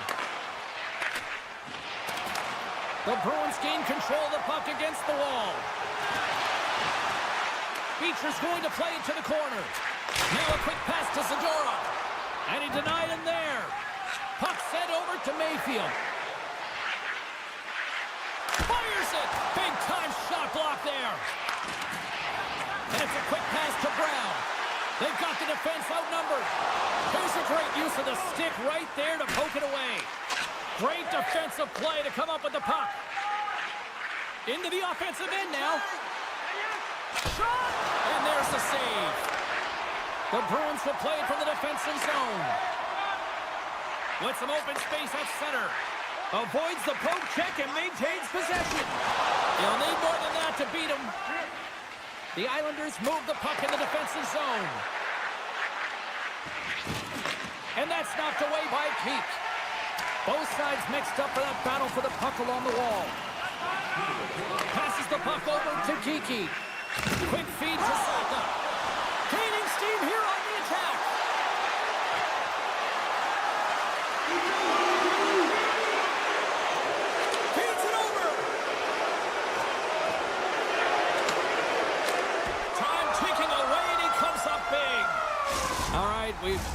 Speaker 1: The Bruins gain control of the puck against the wall. Beecher's going to play it to the corner. Now a quick pass to Zadorov. And he denied him there. Puck sent over to Mayfield. Fires it. Big time shot block there. And it's a quick pass to Brown. They've got the defense outnumbered. Here's a great use of the stick right there to poke it away. Great defensive play to come up with the puck. Into the offensive end now. Shot! And there's the save. The Bruins will play it from the defensive zone. With some open space at center. Avoids the poke check and maintains possession. He'll need more than that to beat him. The Islanders move the puck in the defensive zone. And that's knocked away by Peak. Both sides mixed up for that battle for the puck along the wall. Passes the puck over to Kiki. Quick feed to Saka. Gaining steam here on the attack.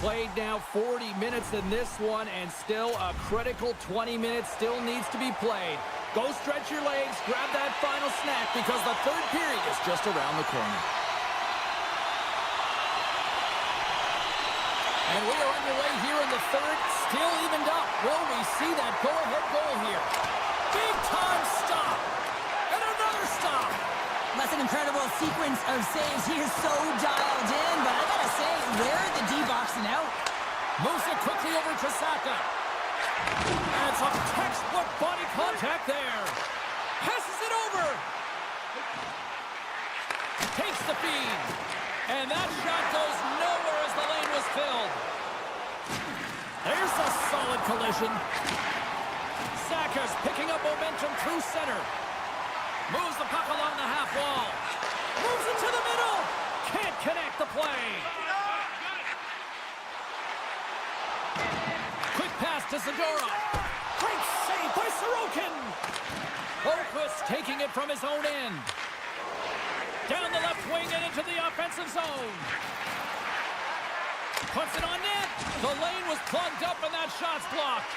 Speaker 3: Played now 40 minutes in this one, and still a critical 20 minutes still needs to be played. Go stretch your legs, grab that final snack, because the third period is just around the corner. And we are underway here in the third, still evened up. Will we see that go-ahead goal here? Big-time stop. And another stop.
Speaker 2: That's an incredible sequence of saves. He is so dialed in, but I gotta say, where are the D-boxing out?
Speaker 1: Moves it quickly over to Saka. And some textbook body contact there. Passes it over. Takes the feed. And that shot goes nowhere as the lane was filled. There's a solid collision. Saka's picking up momentum through center. Moves the puck along the half wall. Moves it to the middle. Can't connect the play. Quick pass to Zadorov. Great save by Sorokin. Boquist taking it from his own end. Down the left wing and into the offensive zone. Puts it on net. The lane was plugged up and that shot's blocked.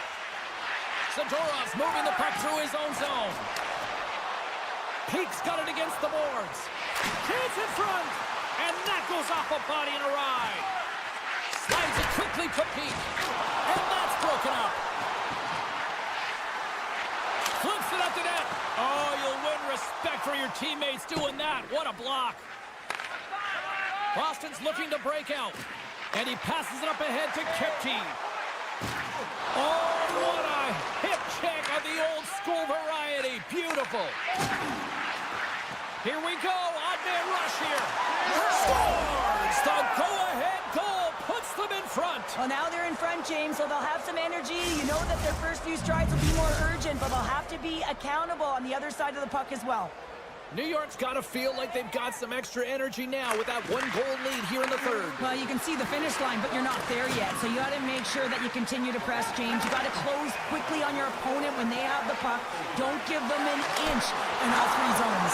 Speaker 1: Zadorov's moving the puck through his own zone. Peake's got it against the boards. Chance in front. And that goes off a body and a ride. Slides it quickly to Peake. And that's broken up. Flips it up to net. Oh, you'll win respect for your teammates doing that. What a block. Boston's looking to break out. And he passes it up ahead to Kepke. Oh, what a hip check of the old school variety. Beautiful. Here we go. Odd man rush here. Scores! The go-ahead goal puts them in front.
Speaker 2: Well, now they're in front, James, so they'll have some energy. You know that their first few strides will be more urgent, but they'll have to be accountable on the other side of the puck as well.
Speaker 1: New York's got to feel like they've got some extra energy now with that one-goal lead here in the third.
Speaker 2: Well, you can see the finish line, but you're not there yet. So you got to make sure that you continue to press, James. You got to close quickly on your opponent when they have the puck. Don't give them an inch in all three zones.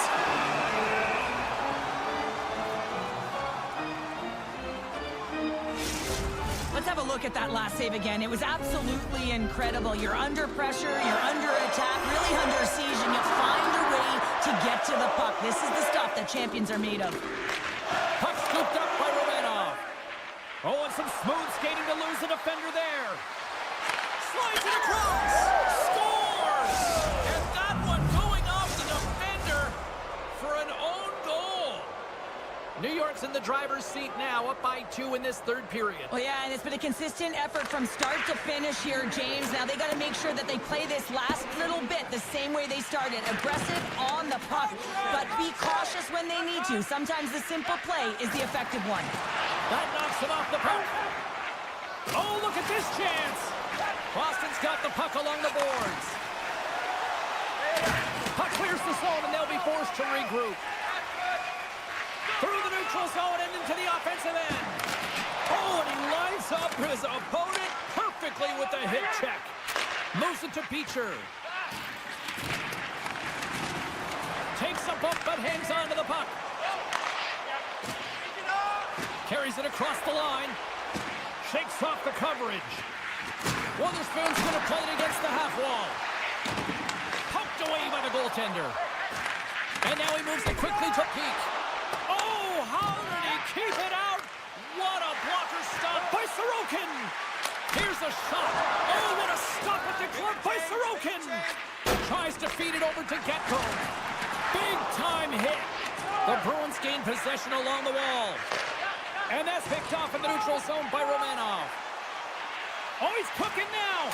Speaker 2: Let's have a look at that last save again. It was absolutely incredible. You're under pressure, you're under attack, really under siege, and you find a way to get to the puck. This is the stuff that champions are made of.
Speaker 1: Puck scooped up by Romanov. Oh, and some smooth skating to lose the defender there. Slides it across. Scores! And that one going off the defender for an own goal. New York's in the driver's seat now, up by 2 in this third period.
Speaker 2: Well, yeah, and it's been a consistent effort from start to finish here, James. Now they got to make sure that they play this last little bit the same way they started. Aggressive on the puck, but be cautious when they need to. Sometimes the simple play is the effective one.
Speaker 1: That knocks him off the puck. Oh, look at this chance. Boston's got the puck along the boards. Puck clears the zone, and they'll be forced to regroup. Through the neutral zone and into the offensive end. Oh, and he lines up his opponent perfectly with the hip check. Moves it to Beecher. Takes a bump but hangs on to the puck. Carries it across the line. Shakes off the coverage. Witherspoon's going to play it against the half wall. Poked away by the goaltender. And now he moves it quickly to Peake. Oh, how did he keep it out? What a blocker stop by Sorokin. Here's a shot. Oh, what a stop at the glove by Sorokin. Tries to feed it over to Getko. Big time hit. The Bruins gain possession along the wall. And that's picked off in the neutral zone by Romanov. Oh, he's cooking now.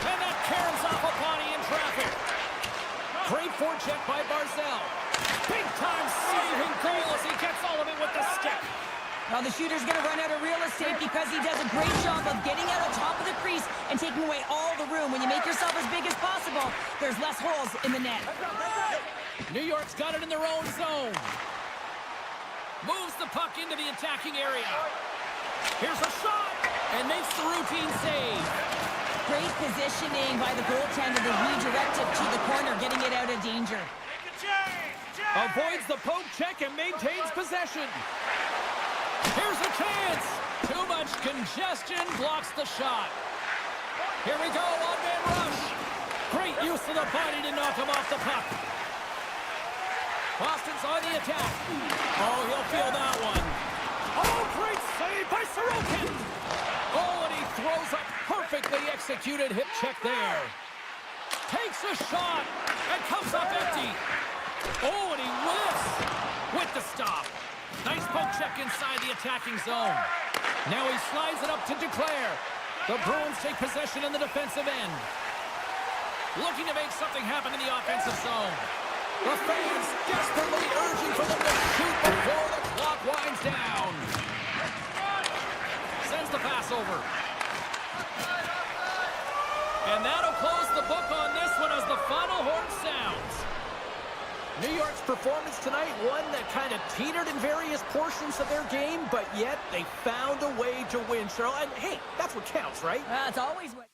Speaker 1: And that caroms off a body in traffic. Great forecheck by Barzal. Big time saving goal as he gets all of it with the stick.
Speaker 2: Well, the shooter's going to run out of real estate because he does a great job of getting out on top of the crease and taking away all the room. When you make yourself as big as possible, there's less holes in the net.
Speaker 1: New York's got it in their own zone. Moves the puck into the attacking area. Here's a shot and makes the routine save.
Speaker 2: Great positioning by the goaltender to redirect it to the corner, getting it out of danger.
Speaker 1: Avoids the poke check and maintains possession. Here's a chance. Too much congestion blocks the shot. Here we go, one-man rush. Great use of the body to knock him off the puck. Boston's on the attack. Oh, he'll feel that one. Oh, great save by Sorokin. Oh, and he throws a perfectly executed hip check there. Takes a shot and comes up empty. Oh, and he whiffs with the stop. Nice poke check inside the attacking zone. Now he slides it up to Declare. The Bruins take possession in the defensive end. Looking to make something happen in the offensive zone. The fans desperately urging for them to shoot before the clock winds down. Sends the pass over. And that'll close the book on this one as the final horn sounds. New York's performance tonight, one that kind of teetered in various portions of their game, but yet they found a way to win, Cheryl. And hey, that's what counts, right?
Speaker 2: That's always what...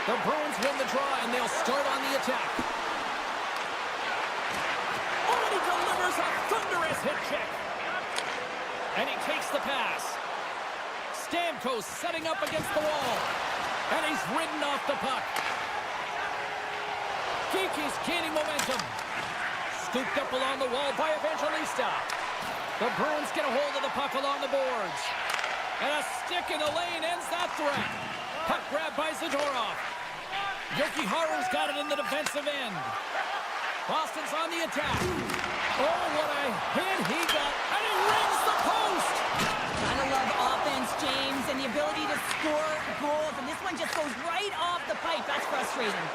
Speaker 1: The Bruins win the draw, and they'll start on the attack. Oh, and he delivers a thunderous hit check. And he takes the pass. Stamkos setting up against the wall. And he's ridden off the puck. Geeky's gaining momentum. Scooped up along the wall by Evangelista. The Bruins get a hold of the puck along the boards. And a stick in the lane ends that threat. Puck grab by Zadorov. Jokiharu's got it in the defensive end. Boston's on the attack. Oh, what a hit he got. And he rings the post.
Speaker 2: Gotta love offense, James, and the ability to score goals. And this one just goes right off the pipe. That's frustrating.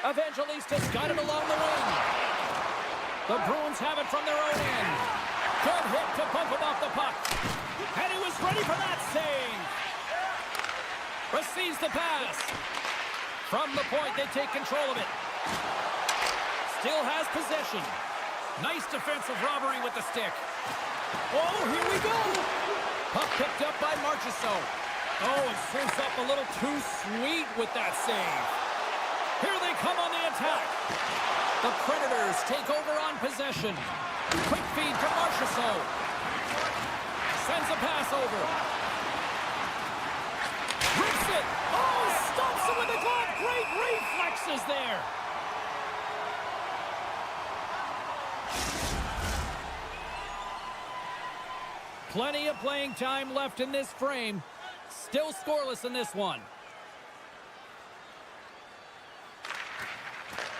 Speaker 1: Evangelista's got it along the wing. The Bruins have it from their own end. Good hit to bump him off the puck. And he was ready for that save. Receives the pass. From the point, they take control of it. Still has possession. Nice defensive robbery with the stick. Oh, here we go. Puck picked up by Marchessault. Oh, it sends up a little too sweet with that save. Here they come on the attack. The Predators take over on possession. Quick feed to Marchessault. Sends a pass over. Rips it. Oh, stops it with the glove. Great reflexes there.
Speaker 3: Plenty of playing time left in this frame. Still scoreless in this one.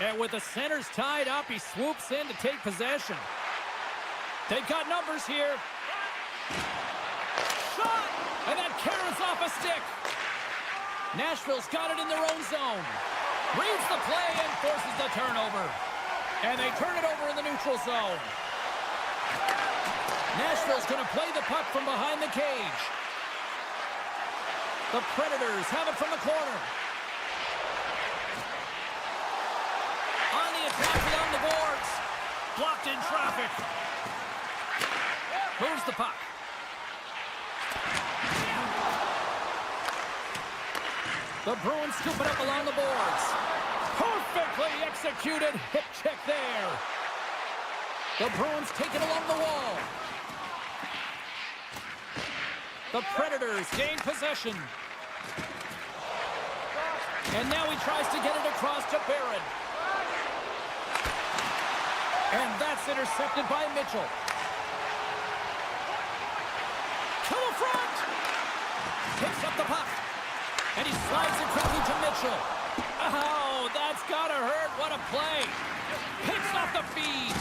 Speaker 3: And with the centers tied up, he swoops in to take possession. They've got numbers here. Shot! And that carries off a stick. Nashville's got it in their own zone. Reads the play and forces the turnover. And they turn it over in the neutral zone. Nashville's going to play the puck from behind the cage. The Predators have it from the corner. On the attack along the boards. Blocked in traffic. Moves the puck. The Bruins scoop it up along the boards. Perfectly executed hip check there. The Bruins take it along the wall. The Predators gain possession. And now he tries to get it across to Barron. And that's intercepted by Mitchell. To the front! Picks up the puck. And he slides it quickly to Mitchell. Oh, that's gotta hurt. What a play. Picks off the feed.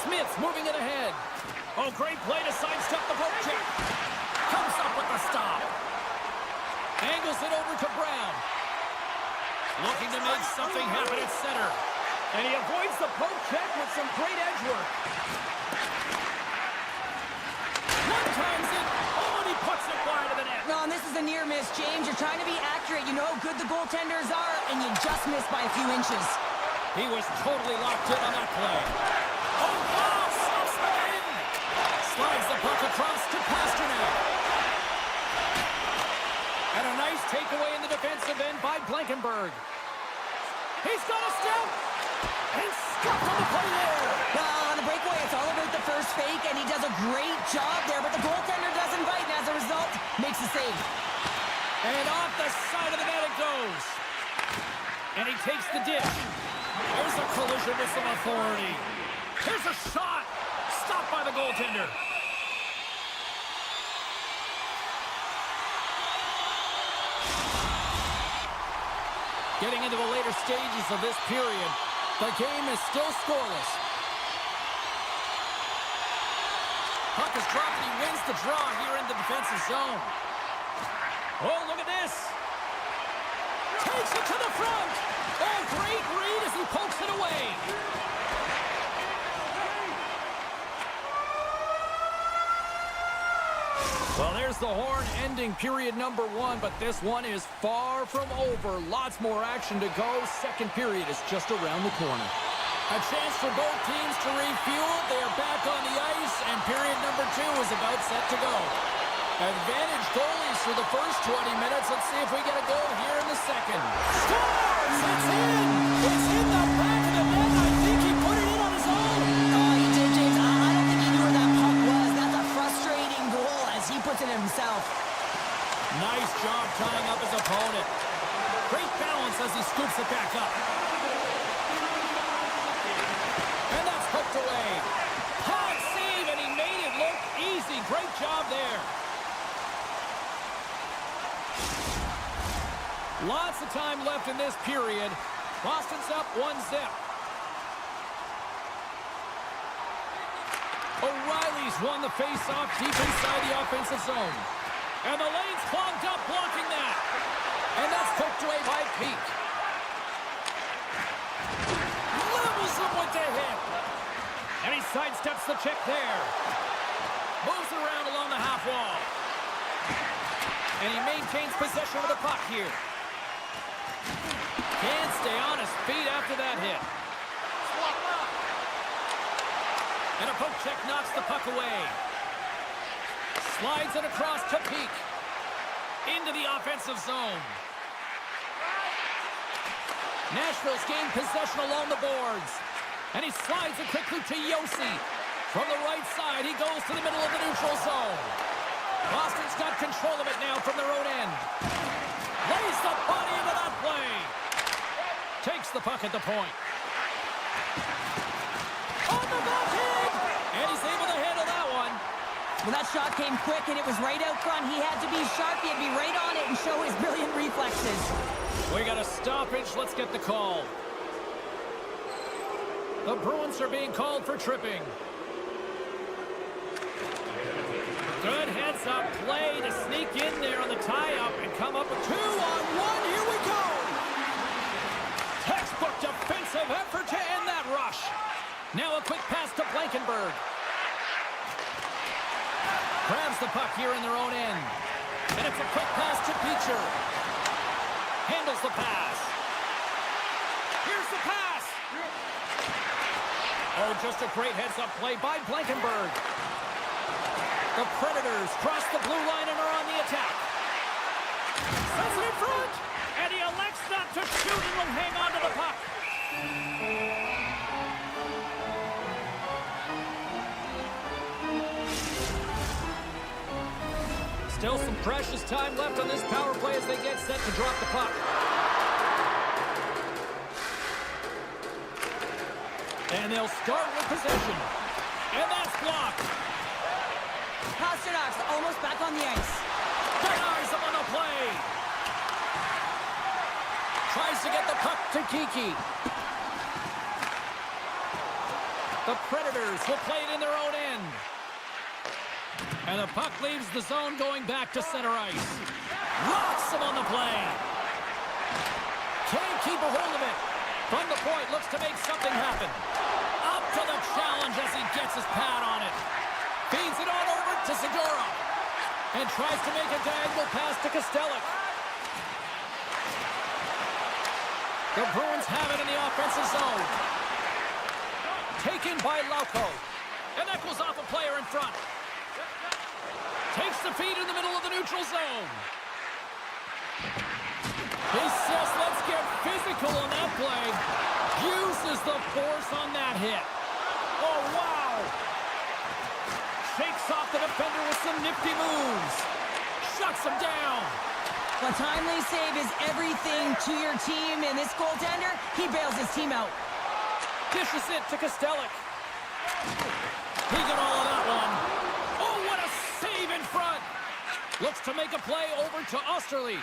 Speaker 3: Smith's moving it ahead. Oh, great play to sidestep the poke check. Comes up with the stop. Angles it over to Brown. Looking to make something happen at center. And he avoids the poke check with some great edge work. One times it. Oh, and he puts it wide of the net.
Speaker 2: No, and this is a near miss, James. You're trying to be accurate. You know how good the goaltenders are, and you just missed by a few inches.
Speaker 3: He was totally locked in on that play. Oh, wow! Stops the game! Slides the puck across to Pasternak. And a nice takeaway in the defensive end by Blankenberg. He's got a step! He's stuck on the play there!
Speaker 2: Well, on the breakaway, it's all about the first fake, and he does a great job there, but the goaltender doesn't bite, and as a result, makes the save.
Speaker 3: And off the side of the net it goes. And he takes the dish. There's a collision with some authority. Here's a shot. Stopped by the goaltender. Getting into the later stages of this period, the game is still scoreless. Puck is dropped and he wins the draw here in the defensive zone. Oh, look at this. Takes it to the front. Oh, great read as he pokes it away. Well, there's the horn ending period number 1, but this one is far from over. Lots more action to go. Second period is just around the corner. A chance for both teams to refuel. They are back on the ice, and period number 2 is about set to go. Advantage goalies for the first 20 minutes. Let's see if we get a goal here in the second. Scores! It's in! It's in the back of the net. I think he put it in on his own.
Speaker 2: Oh, he did, James. I don't think he knew where that puck was. That's a frustrating goal as he puts it in himself.
Speaker 3: Nice job tying up his opponent. Great balance as he scoops it back up. And that's hooked away. Hot save, and he made it look easy. Great job there. Lots of time left in this period. Boston's up 1-0. O'Reilly's won the face-off deep inside the offensive zone. And the lane's clogged up, blocking that. And that's poked away by Peak. Levels him with the hit. And he sidesteps the check there. Moves it around along the half wall. And he maintains possession of the puck here. Can't stay on his feet after that hit. And a poke check knocks the puck away. Slides it across to Peak. Into the offensive zone. Nashville's gained possession along the boards. And he slides it quickly to Yossi. From the right side, he goes to the middle of the neutral zone. Boston's got control of it now from their own end. Lays the body into that play. Takes the puck at the point. On the backhand! And he's able to handle that one.
Speaker 2: Well, that shot came quick, and it was right out front. He had to be sharp. He had to be right on it and show his brilliant reflexes.
Speaker 1: We got a stoppage. Let's get the call. The Bruins are being called for tripping. Good heads-up play to sneak in there on the tie-up and come up with 2-on-1. Here we go! Textbook defensive effort to end that rush. Now a quick pass to Blankenberg. Grabs the puck here in their own end. And it's a quick pass to Beecher. Handles the pass. Here's the pass. Oh, just a great heads-up play by Blankenberg. The Predators cross the blue line and are on the attack. Sends it in front. And he elects not to shoot and will hang on to the puck. Still some precious time left on this power play as they get set to drop the puck. And they'll start with possession. And that's blocked.
Speaker 2: Pasternak's almost back on the ice.
Speaker 1: Denies him on the play. Tries to get the puck to Kiki. The Predators will play it in their own end. And the puck leaves the zone going back to center ice. Rocks him on the play. Can't keep a hold of it. From the point, looks to make something happen. Up to the challenge as he gets his pad on it. Feeds it on over to Segura. And tries to make a diagonal pass to Kostelic. The Bruins have it in the offensive zone. Taken by Lauko. And that goes off a player in front. Takes the feed in the middle of the neutral zone. He says, let's get physical on that play. Uses the force on that hit. Oh, wow. Shakes off the defender with some nifty moves. Shuts him down.
Speaker 2: A timely save is everything to your team, and this goaltender, he bails his team out.
Speaker 1: Dishes it to Kostelic. He got all of that one. Oh, what a save in front. Looks to make a play over to Osterley.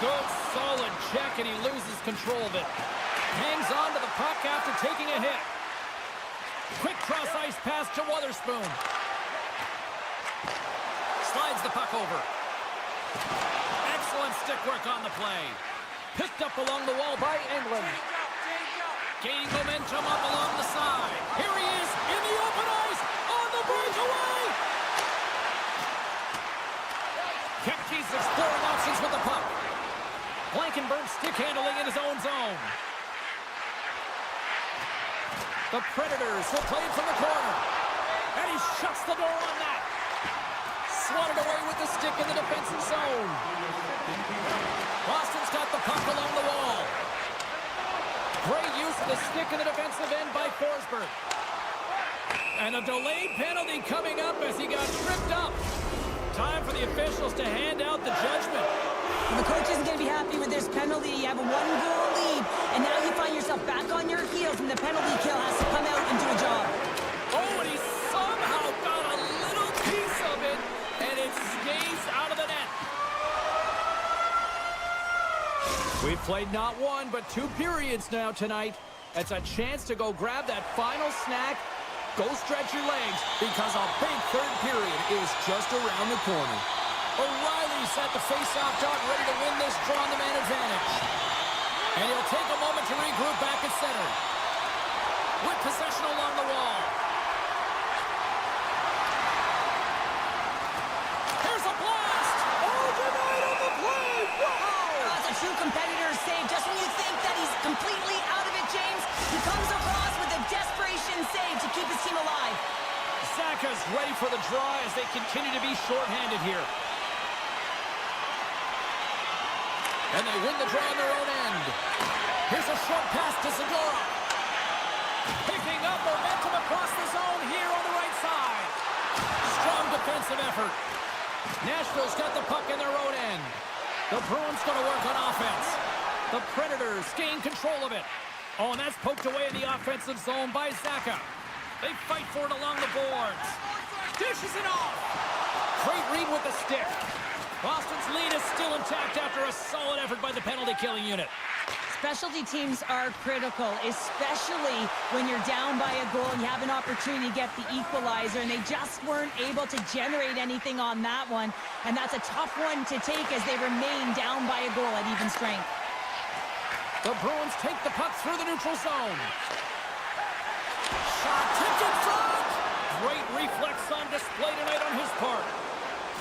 Speaker 1: Good, solid check, and he loses control of it. Hangs on to the puck after taking a hit. Quick cross-ice pass to Wotherspoon. Slides the puck over. Excellent stick work on the play. Picked up along the wall by Englund. Gaining momentum up along the side. Here he is in the open ice on the breakaway. Kepke's exploring options with the puck. Blankenberg stick handling in his own zone. The Predators will play it from the corner. And he shuts the door on that. Swatted away with the stick in the defensive zone. Boston's got the puck along the wall. Great use of the stick in the defensive end by Forsberg. And a delayed penalty coming up as he got tripped up. Time for the officials to hand out the judgment.
Speaker 2: The coach isn't going to be happy with this penalty. You have a one-goal lead, and now you find yourself back on your heels, and the penalty kill has to come out and do a job.
Speaker 1: Oh, and he somehow got a little piece of it, and it stays out of the net. We've played not one, but 2 periods now tonight. It's a chance to go grab that final snack. Go stretch your legs, because a big third period is just around the corner. O'Reilly's at the face-off dot, ready to win this draw on the man advantage. And he'll take a moment to regroup back at center. With possession along the wall. Here's a blast! Oh, denied on the play! Wow!
Speaker 2: That's a true competitor's save. Just when you think that he's completely out of it, James, he comes across with a desperation save to keep his team alive.
Speaker 1: Saka's ready for the draw as they continue to be shorthanded here. And they win the draw on their own end. Here's a short pass to Segura. Picking up momentum across the zone here on the right side. Strong defensive effort. Nashville's got the puck in their own end. The Bruins going to work on offense. The Predators gain control of it. Oh, and that's poked away in the offensive zone by Zaka. They fight for it along the boards. Dishes it off. Great read with the stick. Boston's lead is still intact after a solid effort by the penalty-killing unit.
Speaker 2: Specialty teams are critical, especially when you're down by a goal and you have an opportunity to get the equalizer, and they just weren't able to generate anything on that one. And that's a tough one to take as they remain down by a goal at even strength.
Speaker 1: The Bruins take the puck through the neutral zone. Shot tipped in front. Great reflex on display tonight on his part.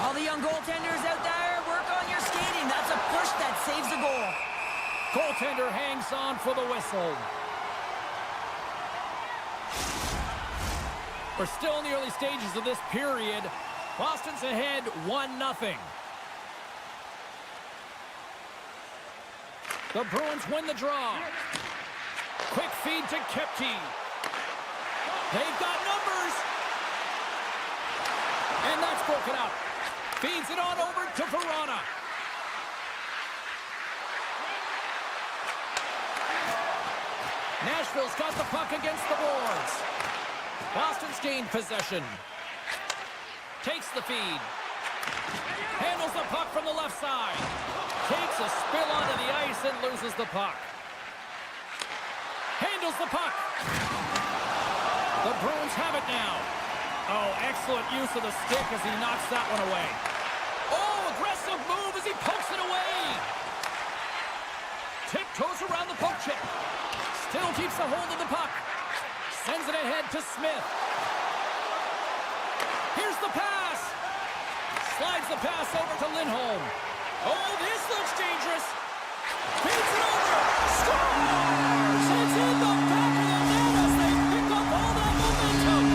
Speaker 2: All the young goaltenders out there, work on your skating. That's a push that saves a goal.
Speaker 1: Goaltender hangs on for the whistle. We're still in the early stages of this period. Boston's ahead 1-0. The Bruins win the draw. Quick feed to Kepke. They've got numbers. And that's broken up. Feeds it on over to Verona. Nashville's got the puck against the boards. Boston's gained possession. Takes the feed. Handles the puck from the left side. Takes a spill onto the ice and loses the puck. Handles the puck. The Bruins have it now. Oh, excellent use of the stick as he knocks that one away. Oh, aggressive move as he pokes it away. Tiptoes around the poke check. Still keeps a hold of the puck. Sends it ahead to Smith. Here's the pass. Slides the pass over to Lindholm. Oh, this looks dangerous. Beats it over. Scores! It's in the back of the net as they pick up all that momentum.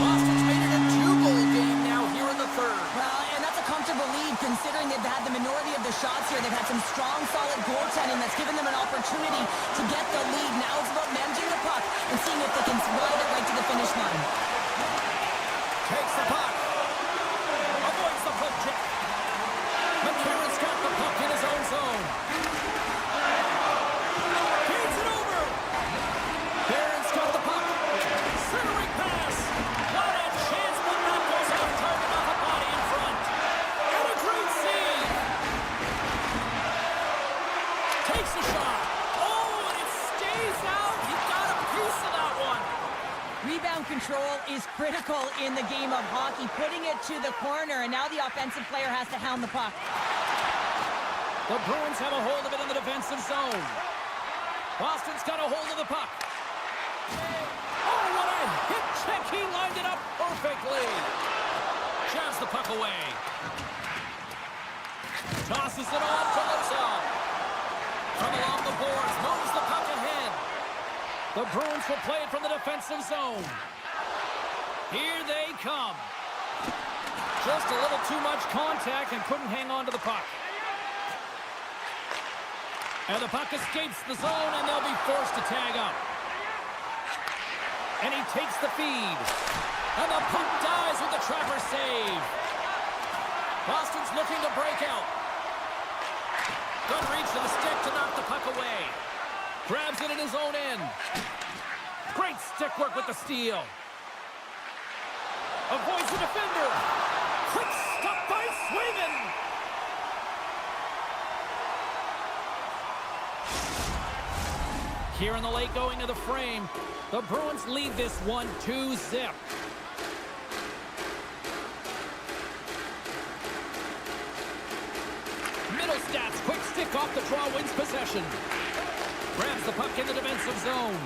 Speaker 1: Boston's made it a 2-goal game now here in the third.
Speaker 2: Well, and that's a comfortable lead considering they've had the minority of the shots here. They've had some strong, solid goaltending that's given them an opportunity to get the lead. Now it's about managing the puck and seeing if they can ride it right to the finish line.
Speaker 1: Takes the puck. Avoids the poke check. McCarron's got the puck in his own zone. Feeds it over. Barron's got the puck. Centering pass. What a chance, but that goes off target off a body in front. And a great save. Takes a shot. Oh, and it stays out. He got a piece of that one.
Speaker 2: Rebound control is critical in the game of hockey, putting it to the corner, and now the offensive player has to hound the puck.
Speaker 1: The Bruins have a hold of it in the defensive zone. Boston's got a hold of the puck. Oh, what a hit check. He lined it up perfectly. Jabs the puck away. Tosses it on to Lozon. From along the boards, moves the puck ahead. The Bruins will play it from the defensive zone. Here they come. Just a little too much contact and couldn't hang on to the puck. And the puck escapes the zone, and they'll be forced to tag up. And he takes the feed. And the puck dies with the trapper save. Boston's looking to break out. Good reach to the stick to knock the puck away. Grabs it in his own end. Great stick work with the steal. Avoids the defender. Quick stop by Swayman. Here in the late going of the frame, the Bruins lead this one 2-0. Middle stats, quick stick off the draw, wins possession. Grabs the puck in the defensive zone.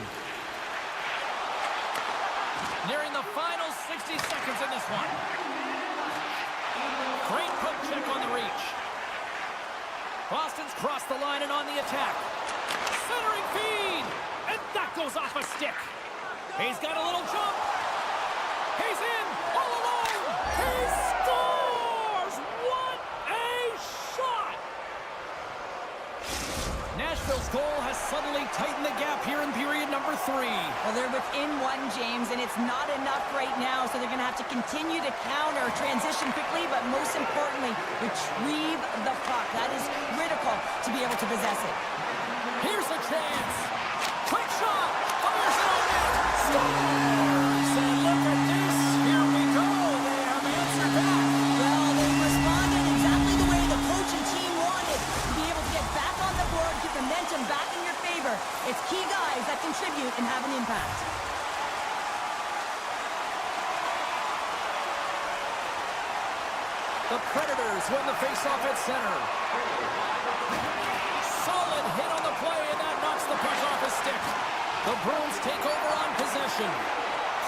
Speaker 1: Nearing the final 60 seconds in this one. Great poke check on the reach. Boston's crossed the line and on the attack. Centering feed! And that goes off a stick. He's got a little jump. He's in all alone. He scores! What a shot! Nashville's goal has suddenly tightened the gap here in period number 3.
Speaker 2: Well, they're within one, James, and it's not enough right now, so they're going to have to continue to counter, transition quickly, but most importantly, retrieve the puck. That is critical to be able to possess it.
Speaker 1: Here's a chance. Quick shot. Fires it on net. Scores! And look at this. Here we go. They The Predators win the faceoff at center. Solid hit on the play, and that knocks the puck off his stick. The Bruins take over on possession.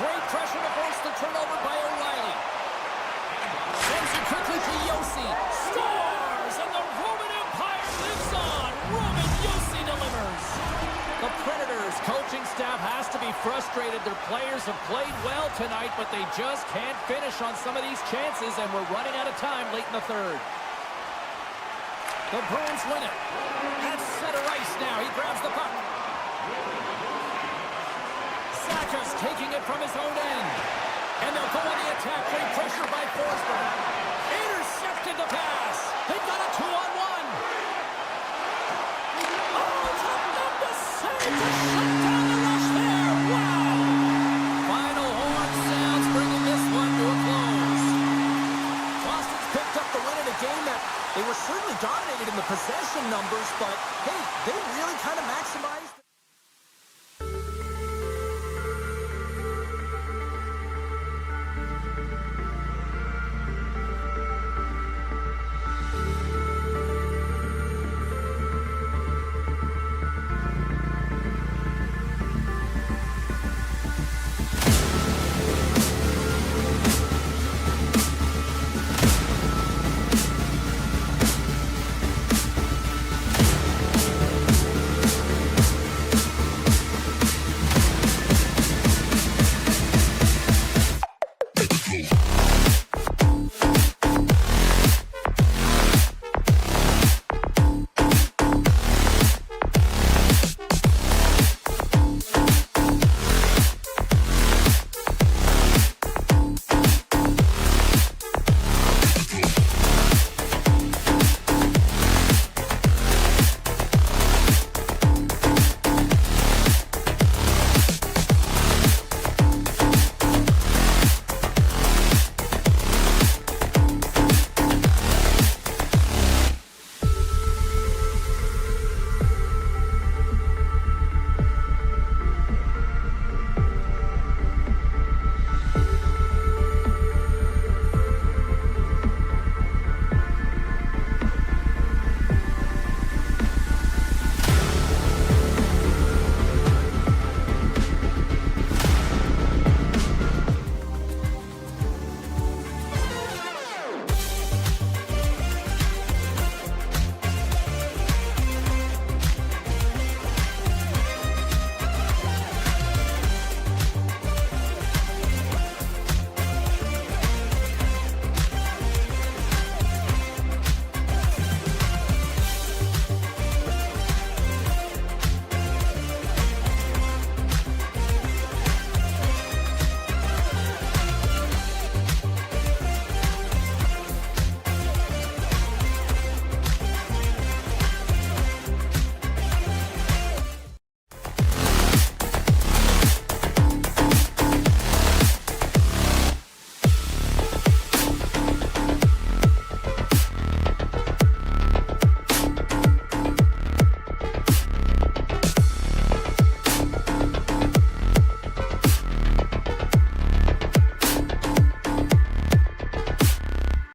Speaker 1: Great pressure to force the turnover by O'Reilly. Sends it quickly to Yossi. Scores! And the Roman Empire lives on. Roman Yossi delivers. The Predators coaching staff has to be frustrated. Their players have played well tonight, but they just can't finish on some of these chances, and we're running out of time late in the third. The Bruins win it. At center ice now. He grabs the puck. Sakas taking it from his own end. And they'll go on the attack. Great pressure by Forsberg. Intercepted the pass. They've got a 2-on-1. Oh, tremendous save to shut down the rush there. Wow. Final horn sounds, bringing this one to a close. Boston's picked up the win in a game that they were certainly dominated in the possession numbers, but hey, they really kind of maximized